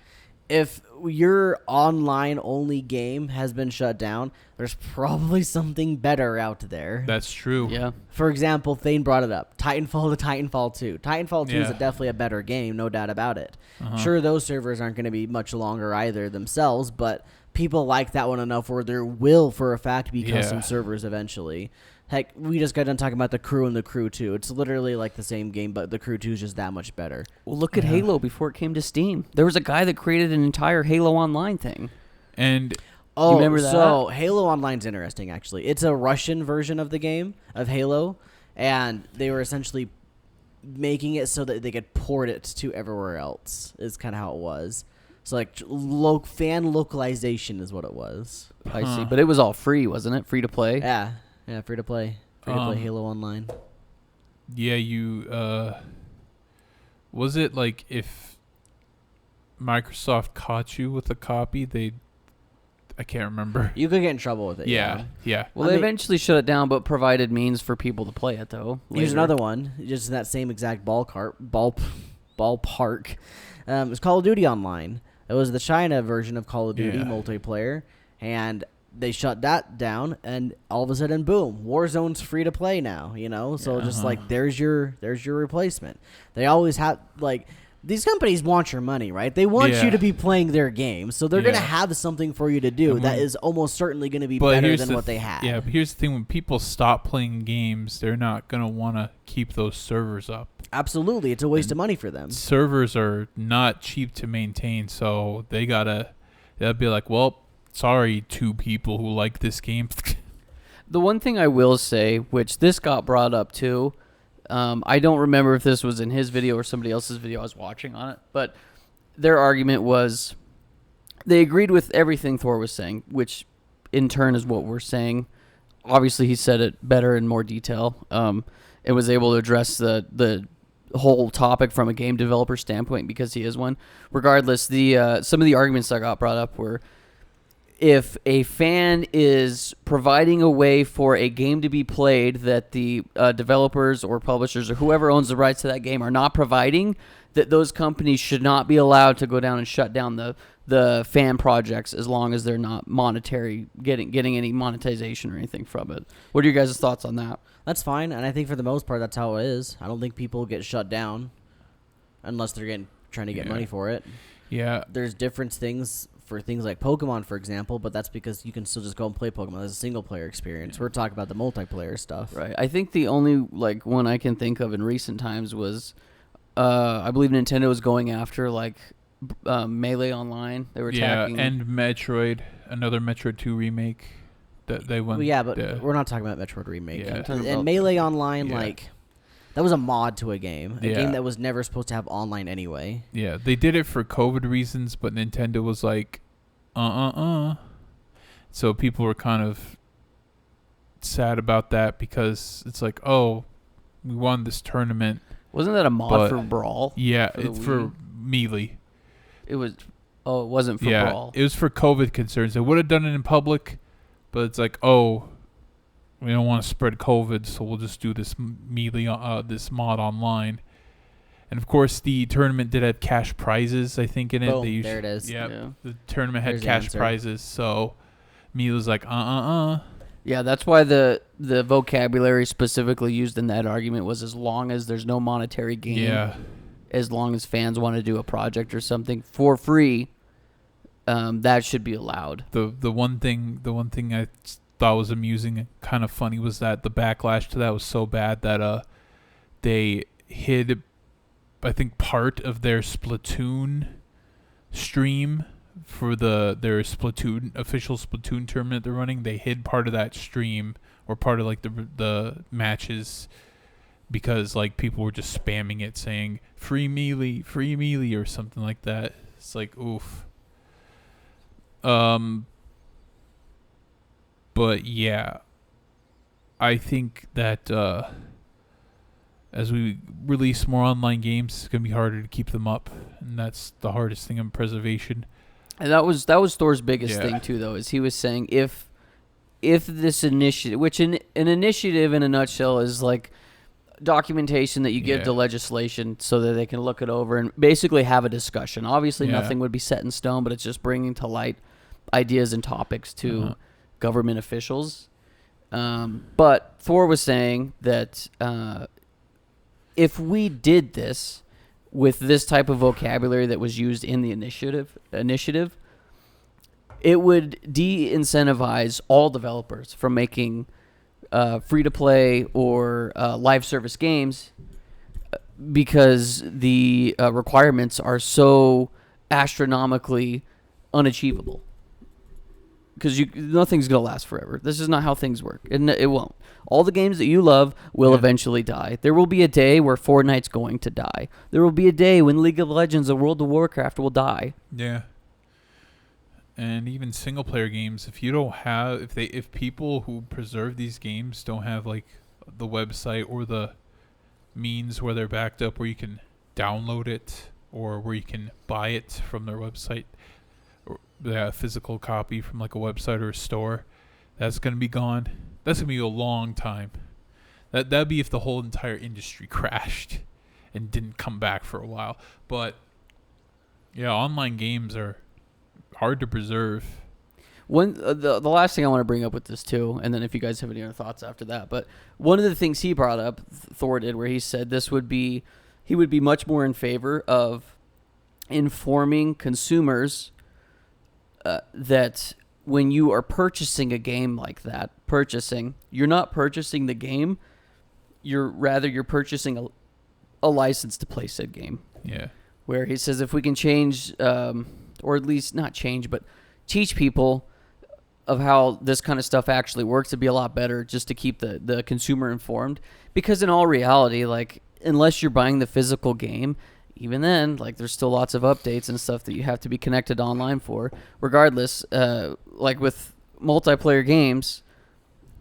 A: If your online only game has been shut down, there's probably something better out there.
C: That's true.
B: Yeah.
A: For example, Thane brought it up. Titanfall to Titanfall 2. Titanfall 2 is
C: Yeah.
A: definitely a better game, no doubt about it. Sure, those servers aren't going to be much longer either themselves, but people like that one enough where there will, for a fact, be custom servers eventually. Heck, we just got done talking about the Crew and the Crew 2. It's literally like the same game, but the Crew 2 is just that much better.
B: Well, look at Halo before it came to Steam. There was a guy that created an entire Halo Online thing.
C: And
A: Oh,
B: remember that?
A: So Halo Online's interesting, actually. It's a Russian version of the game, of Halo, and they were essentially making it so that they could port it to everywhere else, is kind of how it was. So, like, fan localization is what it was.
B: I see. But it was all free, wasn't it? Free to play?
A: Yeah, free to play. Free to play Halo Online.
C: yeah, was it like if Microsoft caught you with a copy, I can't remember.
A: You could get in trouble with it.
C: Yeah.
B: Well,
A: I
B: they
A: mean-
B: eventually shut it down, but provided means for people to play it, though.
A: Here's
B: later.
A: another one, just in that same exact ballpark. It's Call of Duty Online. It was the China version of Call of Duty multiplayer, and they shut that down, and all of a sudden, boom, Warzone's free to play now. So just like there's your replacement. They always have like. These companies want your money, right? They want you to be playing their game, so they're going to have something for you to do that is almost certainly going to be better than what they had.
C: Yeah, but here's the thing. When people stop playing games, they're not going to want to keep those servers up.
A: Absolutely. It's a waste of money for them.
C: Servers are not cheap to maintain, so they'll be like, well, sorry, 2 people who like this game.
B: The one thing I will say, which this got brought up too, I don't remember if this was in his video or somebody else's video I was watching on it, but their argument was they agreed with everything Thor was saying, which in turn is what we're saying. Obviously, he said it better in more detail. It was able to address the whole topic from a game developer standpoint because he is one. Regardless, some of the arguments that got brought up were if a fan is providing a way for a game to be played that the developers or publishers or whoever owns the rights to that game are not providing, that those companies should not be allowed to go down and shut down the fan projects as long as they're not getting any monetization or anything from it. What are your guys' thoughts on that?
A: That's fine, and I think for the most part that's how it is. I don't think people get shut down unless they're trying to get money for it.
C: Yeah.
A: There's different things for things like Pokemon, for example, but that's because you can still just go and play Pokemon as a single-player experience. We're talking about the multiplayer stuff.
B: Right. I think the only one I can think of in recent times was I believe Nintendo was going after Melee Online. They were attacking.
C: And Metroid, another Metroid 2 remake that they went.
A: Well, yeah, but we're not talking about Metroid Remake.
C: Yeah.
A: And Melee Online, that was a mod to a game. A
C: Yeah.
A: game that was never supposed to have online anyway.
C: Yeah, they did it for COVID reasons, but Nintendo was like, So people were kind of sad about that because it's like, oh, we won this tournament.
B: Wasn't that a mod for Brawl?
C: Yeah,
B: For the
C: it's for Melee.
B: It was. Oh, it wasn't for Brawl.
C: It was for COVID concerns. They would have done it in public, but it's like, oh, we don't want to spread COVID, so we'll just do this Melee, this mod online. And of course, the tournament did have cash prizes, I think, in it.
A: Boom, there it is.
C: Yeah,
B: Yeah.
C: the tournament had
A: There's the
C: cash
A: answer.
C: prizes, so Melee was like,
B: Yeah, that's why the vocabulary specifically used in that argument was as long as there's no monetary gain.
C: Yeah.
B: As long as fans want to do a project or something for free, that should be allowed.
C: The one thing I thought was amusing and kind of funny was that the backlash to that was so bad that they hid, I think, part of their Splatoon stream for their Splatoon official Splatoon tournament they're running. They hid part of that stream or part of the matches because people were just spamming it saying free melee or something like that. It's like, oof. But yeah, I think that as we release more online games, it's going to be harder to keep them up. And that's the hardest thing in preservation.
B: And that was Thor's biggest thing too, though, is he was saying if this initiative, which an initiative in a nutshell is like documentation that you give to legislation so that they can look it over and basically have a discussion. Obviously, nothing would be set in stone, but it's just bringing to light ideas and topics to government officials. But Thor was saying that if we did this with this type of vocabulary that was used in the initiative, it would de-incentivize all developers from making free-to-play or live service games because the requirements are so astronomically unachievable. Because nothing's going to last forever. This is not how things work. It won't. All the games that you love will eventually die. There will be a day where Fortnite's going to die. There will be a day when League of Legends or World of Warcraft will die.
C: Yeah. And even single player games, if you don't have, if people who preserve these games don't have like the website or the means where they're backed up where you can download it or where you can buy it from their website, or the physical copy from like a website or a store, that's going to be gone. That's going to be a long time. That'd be if the whole entire industry crashed and didn't come back for a while. But yeah, online games are hard to preserve.
B: One the last thing I want to bring up with this too, and then if you guys have any other thoughts after that, but one of the things he brought up, Thor did, where he said he would be much more in favor of informing consumers that when you are purchasing a game like that, you're not purchasing the game, you're purchasing a license to play said game.
C: Yeah.
B: Where he says if we can change, or at least not change, but teach people of how this kind of stuff actually works, it'd be a lot better just to keep the consumer informed. Because in all reality, like, unless you're buying the physical game, even then, like, there's still lots of updates and stuff that you have to be connected online for. Regardless, like with multiplayer games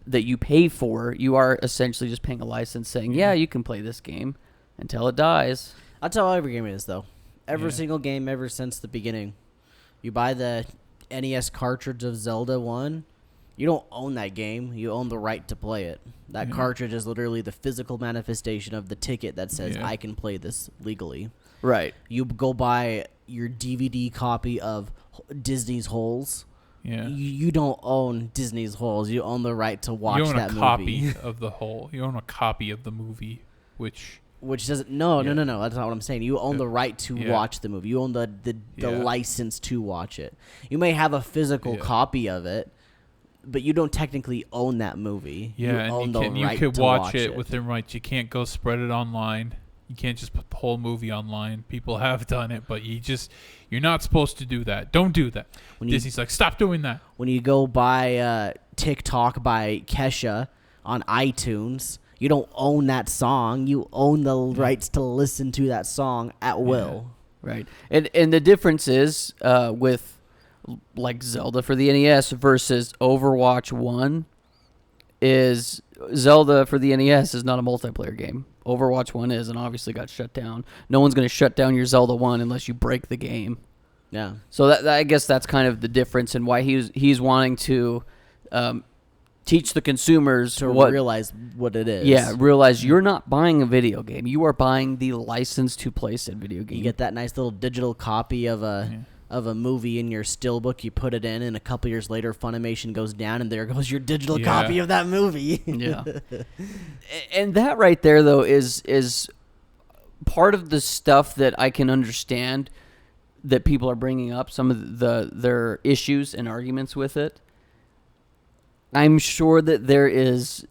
B: that you pay for, you are essentially just paying a license saying, yeah, you can play this game until it dies.
A: That's how every game is, though. Every single game ever since the beginning. You buy the NES cartridge of Zelda 1, you don't own that game. You own the right to play it. That cartridge is literally the physical manifestation of the ticket that says, I can play this legally.
B: Right.
A: You go buy your DVD copy of Disney's Holes.
C: Yeah.
A: You don't own Disney's Holes. You own the right to watch that movie.
C: You own a copy of the whole. You own a copy of the movie, which
A: doesn't. No. That's not what I'm saying. You own the right to watch the movie. You own the license to watch it. You may have a physical copy of it, but you don't technically own that movie.
C: Yeah,
A: you own
C: and you can watch it within rights. You can't go spread it online. You can't just put the whole movie online. People have done it, but you're not supposed to do that. Don't do that. Disney's like, stop doing that.
A: When you go buy TikTok by Kesha on iTunes, you don't own that song. You own the rights to listen to that song at will.
B: Right. And the difference is with like Zelda for the NES versus Overwatch 1 is Zelda for the NES is not a multiplayer game. Overwatch 1 is, and obviously got shut down. No one's going to shut down your Zelda 1 unless you break the game.
A: Yeah.
B: So that I guess that's kind of the difference in why he's wanting to teach the consumers
A: to realize what it is.
B: Yeah, realize you're not buying a video game. You are buying the license to play said video game.
A: You get that nice little digital copy of a movie in your steelbook. You put it in, and a couple years later, Funimation goes down, and there goes your digital copy of that movie.
B: Yeah. And that right there, though, is part of the stuff that I can understand that people are bringing up, some of their issues and arguments with it. I'm sure that there is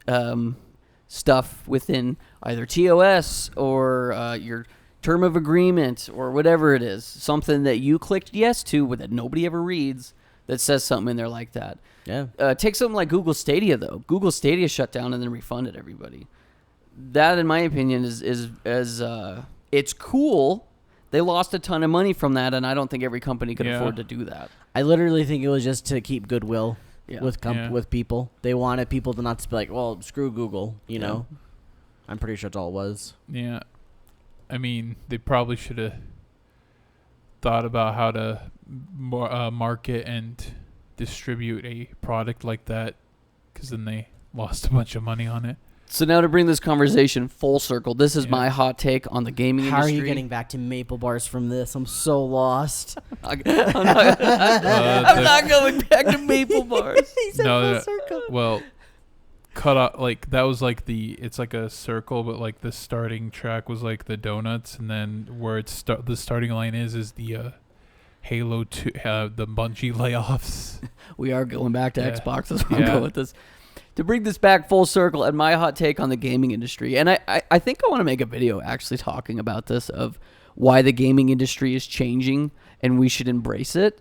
B: stuff within either TOS or your term of agreement or whatever it is, something that you clicked yes to that nobody ever reads that says something in there like that.
A: Yeah.
B: Take something like Google Stadia, though. Google Stadia shut down and then refunded everybody. That, in my opinion, is it's cool. They lost a ton of money from that, and I don't think every company could afford to do that.
A: I literally think it was just to keep goodwill with people. They wanted people to not be like, well, screw Google, you know? I'm pretty sure that's all it was.
C: Yeah. I mean, they probably should have thought about how to market and distribute a product like that, because then they lost a bunch of money on it.
B: So now to bring this conversation full circle, this is my hot take on the gaming
A: How
B: industry.
A: are you getting back to maple bars from this? I'm so lost.
B: I'm not going back to maple bars.
A: He said full circle.
C: Well, cut out, like, that was like it's like a circle, but like the starting track was like the donuts, and then where the starting line is the Halo 2, the Bungie layoffs.
B: We are going back to Xbox. That's where I'm
C: Yeah.
B: going with this. To bring this back full circle and my hot take on the gaming industry, and I think I want to make a video actually talking about this, of why the gaming industry is changing and we should embrace it,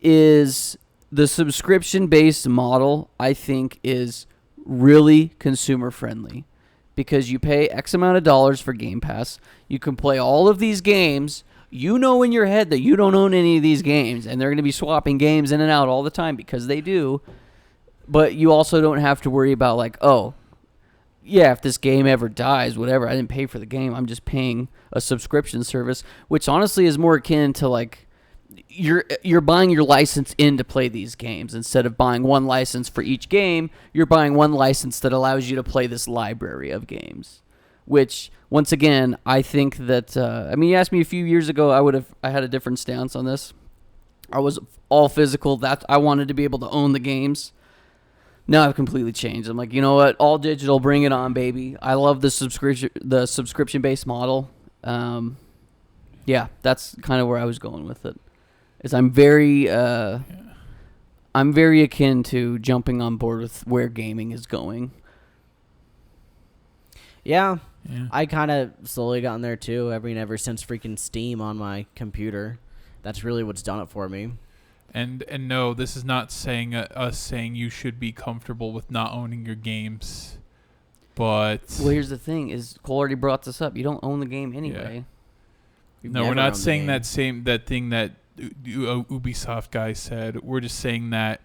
B: is the subscription-based model, I think, is really consumer-friendly. Because you pay X amount of dollars for Game Pass, you can play all of these games. You know in your head that you don't own any of these games, and they're going to be swapping games in and out all the time because they do. But you also don't have to worry about, like, oh, yeah, if this game ever dies, whatever, I didn't pay for the game. I'm just paying a subscription service, which honestly is more akin to, like, you're buying your license in to play these games. Instead of buying one license for each game, you're buying one license that allows you to play this library of games. Which, once again, I think that, you asked me a few years ago, I had a different stance on this. I was all physical. That I wanted to be able to own the games. Now I've completely changed. I'm like, you know what? All digital, bring it on, baby. I love the subscription-based model. Yeah, that's kind of where I was going with it. Is I'm very akin to jumping on board with where gaming is going.
A: Yeah. I kind of slowly gotten there too. Ever since freaking Steam on my computer, that's really what's done it for me.
C: And no, this is not saying us saying you should be comfortable with not owning your games, but
B: well, here's the thing: is Cole already brought this up. You don't own the game anyway.
A: You've
C: no, we're
A: never
C: not
A: owned the
C: saying
A: game.
C: that thing that Ubisoft guy said. We're just saying that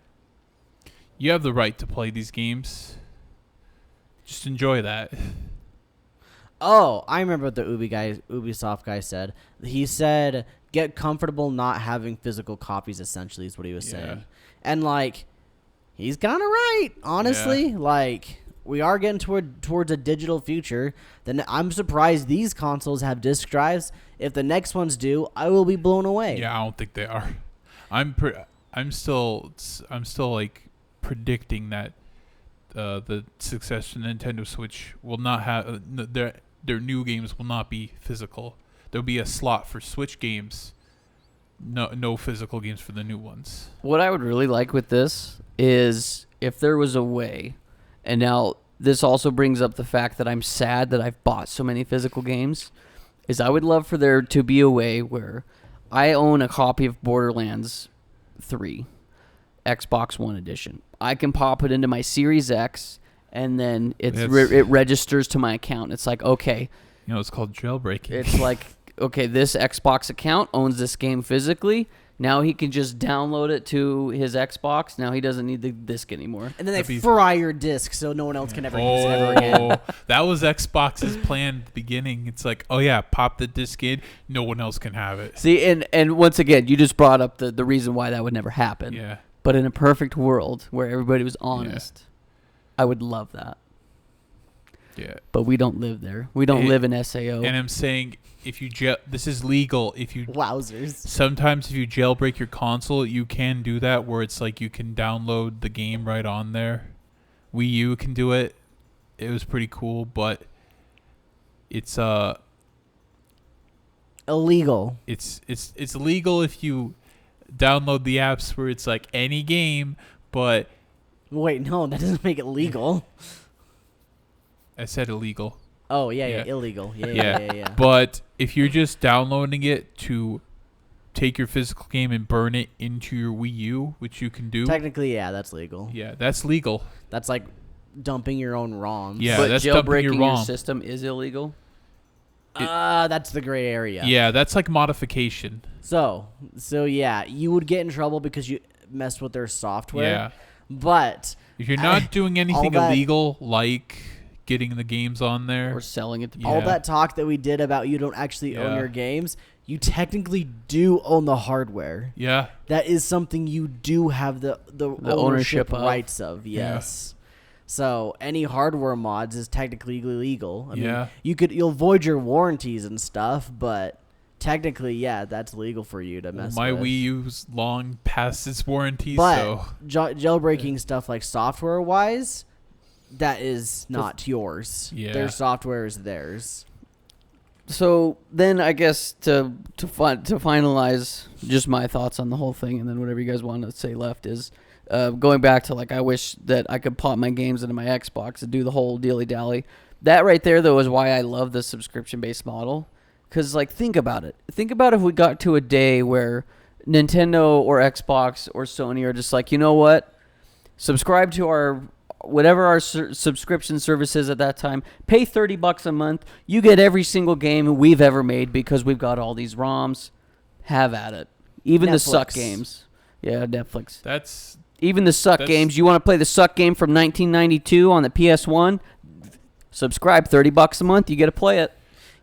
C: you have the right to play these games. Just enjoy that.
A: Oh, I remember what the Ubisoft guy said. He said, get comfortable not having physical copies, essentially, is what he was saying. And, like, he's kind of right, honestly.
C: Yeah.
A: Like, we are getting towards a digital future. Then I'm surprised these consoles have disc drives. If the next ones do, I will be blown away.
C: Yeah, I don't think they are. I'm still like predicting that the successor Nintendo Switch will not have their new games will not be physical. There'll be a slot for Switch games. No physical games for the new ones.
B: What I would really like with this is if there was a way, and now this also brings up the fact that I'm sad that I've bought so many physical games, is I would love for there to be a way where I own a copy of Borderlands 3, Xbox One edition. I can pop it into my Series X, and then it registers to my account. It's like, okay.
C: It's called jailbreaking.
B: It's like, okay, this Xbox account owns this game physically. Now he can just download it to his Xbox. Now he doesn't need the disc anymore.
A: And then they fry your disc so no one else can ever use it ever again.
C: That was Xbox's plan at the beginning. It's like, oh yeah, pop the disc in. No one else can have it.
B: See, and once again, you just brought up the reason why that would never happen.
C: Yeah.
B: But in a perfect world where everybody was honest, I would love that.
C: Yeah.
B: But we don't live there. We don't live in SAO.
C: And I'm saying, if you this is legal. If you
A: wowzers.
C: Sometimes if you jailbreak your console, you can do that where it's like you can download the game right on there. Wii U can do it. It was pretty cool, but it's
A: illegal.
C: It's legal if you download the apps where it's like any game, but
A: wait, no, that doesn't make it legal.
C: I said illegal.
A: Oh, yeah, illegal. Yeah.
C: But if you're just downloading it to take your physical game and burn it into your Wii U, which you can do.
A: Technically, yeah, that's legal.
C: Yeah, that's legal.
A: That's like dumping your own ROMs.
C: Yeah,
B: but
C: that's dumping your
B: jailbreaking
C: ROM.
B: your system is illegal?
A: That's the gray area.
C: Yeah, that's like modification.
A: So yeah, you would get in trouble because you messed with their software.
C: Yeah.
A: But
C: if you're not doing anything
A: that,
C: illegal, like getting the games on there
B: or selling it to people.
A: All that talk that we did about you don't actually own your games, you technically do own the hardware.
C: Yeah.
A: That is something you do have the ownership
B: of.
A: rights of. Yes. So any hardware mods is technically illegal. I mean, you'll void your warranties and stuff, but technically, yeah, that's legal for you to mess
C: My
A: with.
C: Wii U's long past its warranty,
A: but
C: so
A: jailbreaking stuff like software-wise, that is not yours.
C: Yeah.
A: Their software is theirs.
B: So then I guess to finalize just my thoughts on the whole thing, and then whatever you guys want to say left is going back to, like, I wish that I could pop my games into my Xbox and do the whole dilly-dally. That right there, though, is why I love the subscription-based model. Because, like, think about it. Think about if we got to a day where Nintendo or Xbox or Sony are just like, you know what? Subscribe to our whatever our subscription service is at that time. Pay $30 a month. You get every single game we've ever made because we've got all these ROMs. Have at it. Even the suck games. Yeah, Netflix. Even the suck games. You want to play the suck game from 1992 on the PS1? Subscribe, $30 a month. You get to play it.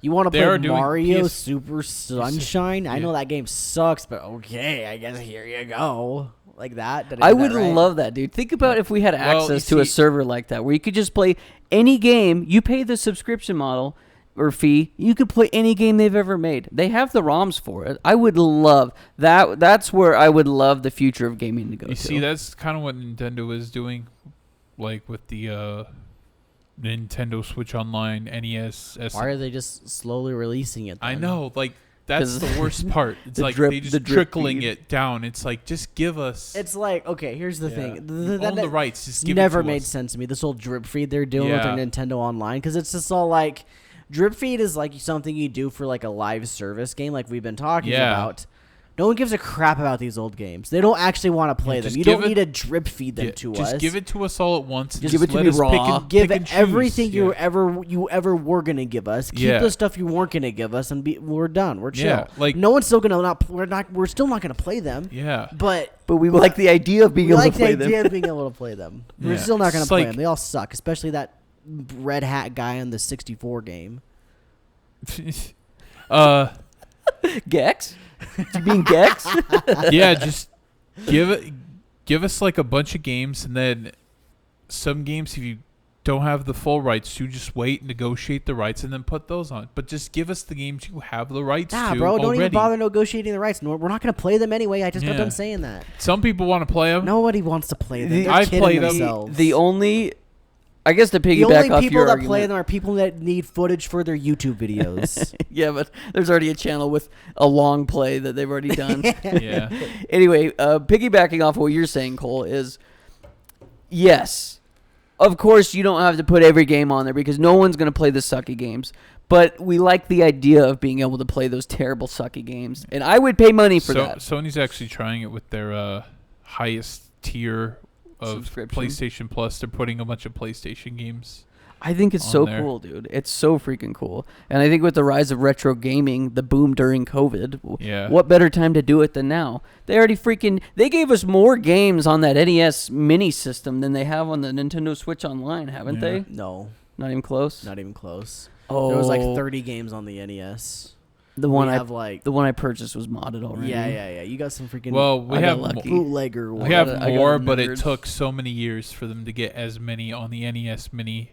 A: You want to play Mario Super Sunshine? I know that game sucks, but okay, I guess here you go. Like that.
B: I would love that, dude. Think about if we had access to a server like that where you could just play any game. You pay the subscription model or fee. You could play any game they've ever made. They have the ROMs for it. I would love that. That's where I would love the future of gaming to go to.
C: You see, that's kind of what Nintendo is doing, like with the Nintendo Switch Online, NES.
A: Why are they just slowly releasing it then?
C: I know, like, that's the worst part. It's like they just trickling it down. It's like, just give us.
A: It's like, okay, here's the thing.
C: Own the rights. Just give
A: never
C: it to
A: made
C: us.
A: sense to me. This whole drip feed they're doing with their Nintendo Online, because it's just all like, drip feed is like something you do for like a live service game, like we've been talking about. No one gives a crap about these old games. They don't actually want to play them. You don't need to drip feed them to us.
C: Just give it to us all at once.
B: Just give it to me raw.
A: Give everything you ever were gonna give us. Keep the stuff you weren't gonna give us, and we're done. We're chill.
C: Yeah, like,
A: no one's still gonna we're still not gonna play them.
C: Yeah.
A: But
B: we like the idea of being able to play them.
A: We like the idea of being able to play them. We're still not gonna play them. They all suck, especially that red hat guy on the 64 game.
B: Gex? You mean Gex?
C: Yeah, just give us like a bunch of games, and then some games, if you don't have the full rights to, just wait, negotiate the rights, and then put those on. But just give us the games you have the rights to.
A: Bro, don't
C: already.
A: even bother negotiating the rights. No, we're not going to play them anyway. I just got done saying that.
C: Some people want to play them.
A: Nobody wants to play them.
C: I play them.
B: The only, I guess, to piggyback off your argument,
A: people that play them are people that need footage for their YouTube videos.
B: Yeah, but there's already a channel with a long play that they've already done.
C: Yeah.
B: Anyway, piggybacking off what you're saying, Cole, is yes, of course you don't have to put every game on there because no one's going to play the sucky games. But we like the idea of being able to play those terrible sucky games, and I would pay money for that.
C: Sony's actually trying it with their highest tier of PlayStation Plus. They're putting a bunch of PlayStation games.
B: I think it's so cool, dude. It's so freaking cool. And I think with the rise of retro gaming, the boom during COVID, what better time to do it than now? They gave us more games on that NES mini system than they have on the Nintendo Switch Online, haven't they?
A: No.
B: Not even close?
A: Not even close.
B: Oh.
A: There was like 30 games on the NES.
B: The one I purchased was modded already.
A: Yeah. You got some freaking
C: we have
A: bootlegger.
C: We have more, but it took so many years for them to get as many on the NES Mini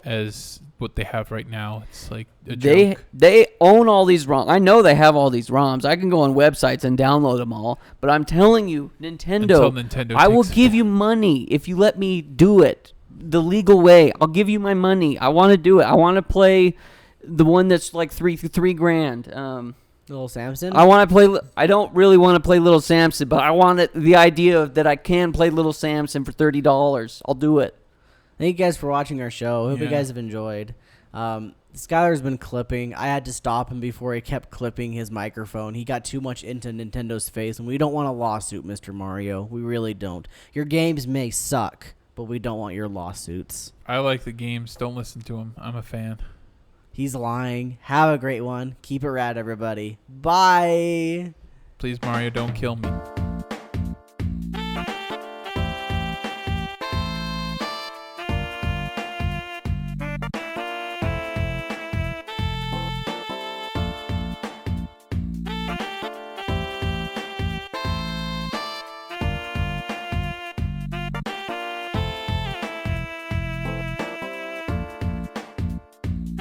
C: as what they have right now. It's like a joke.
B: They own all these ROMs. I know they have all these ROMs. I can go on websites and download them all. But I'm telling you, Nintendo I will give you money if you let me do it the legal way. I'll give you my money. I want to do it. I want to play the one that's like $3,000.
A: Little Samson?
B: I don't really want to play Little Samson, but I want the idea that I can play Little Samson for $30. I'll do it.
A: Thank you guys for watching our show. Hope you guys have enjoyed. Skylar's been clipping. I had to stop him before he kept clipping his microphone. He got too much into Nintendo's face, and we don't want a lawsuit, Mr. Mario. We really don't. Your games may suck, but we don't want your lawsuits.
C: I like the games. Don't listen to him. I'm a fan.
A: He's lying. Have a great one. Keep it rad, everybody. Bye.
C: Please, Mario, don't kill me.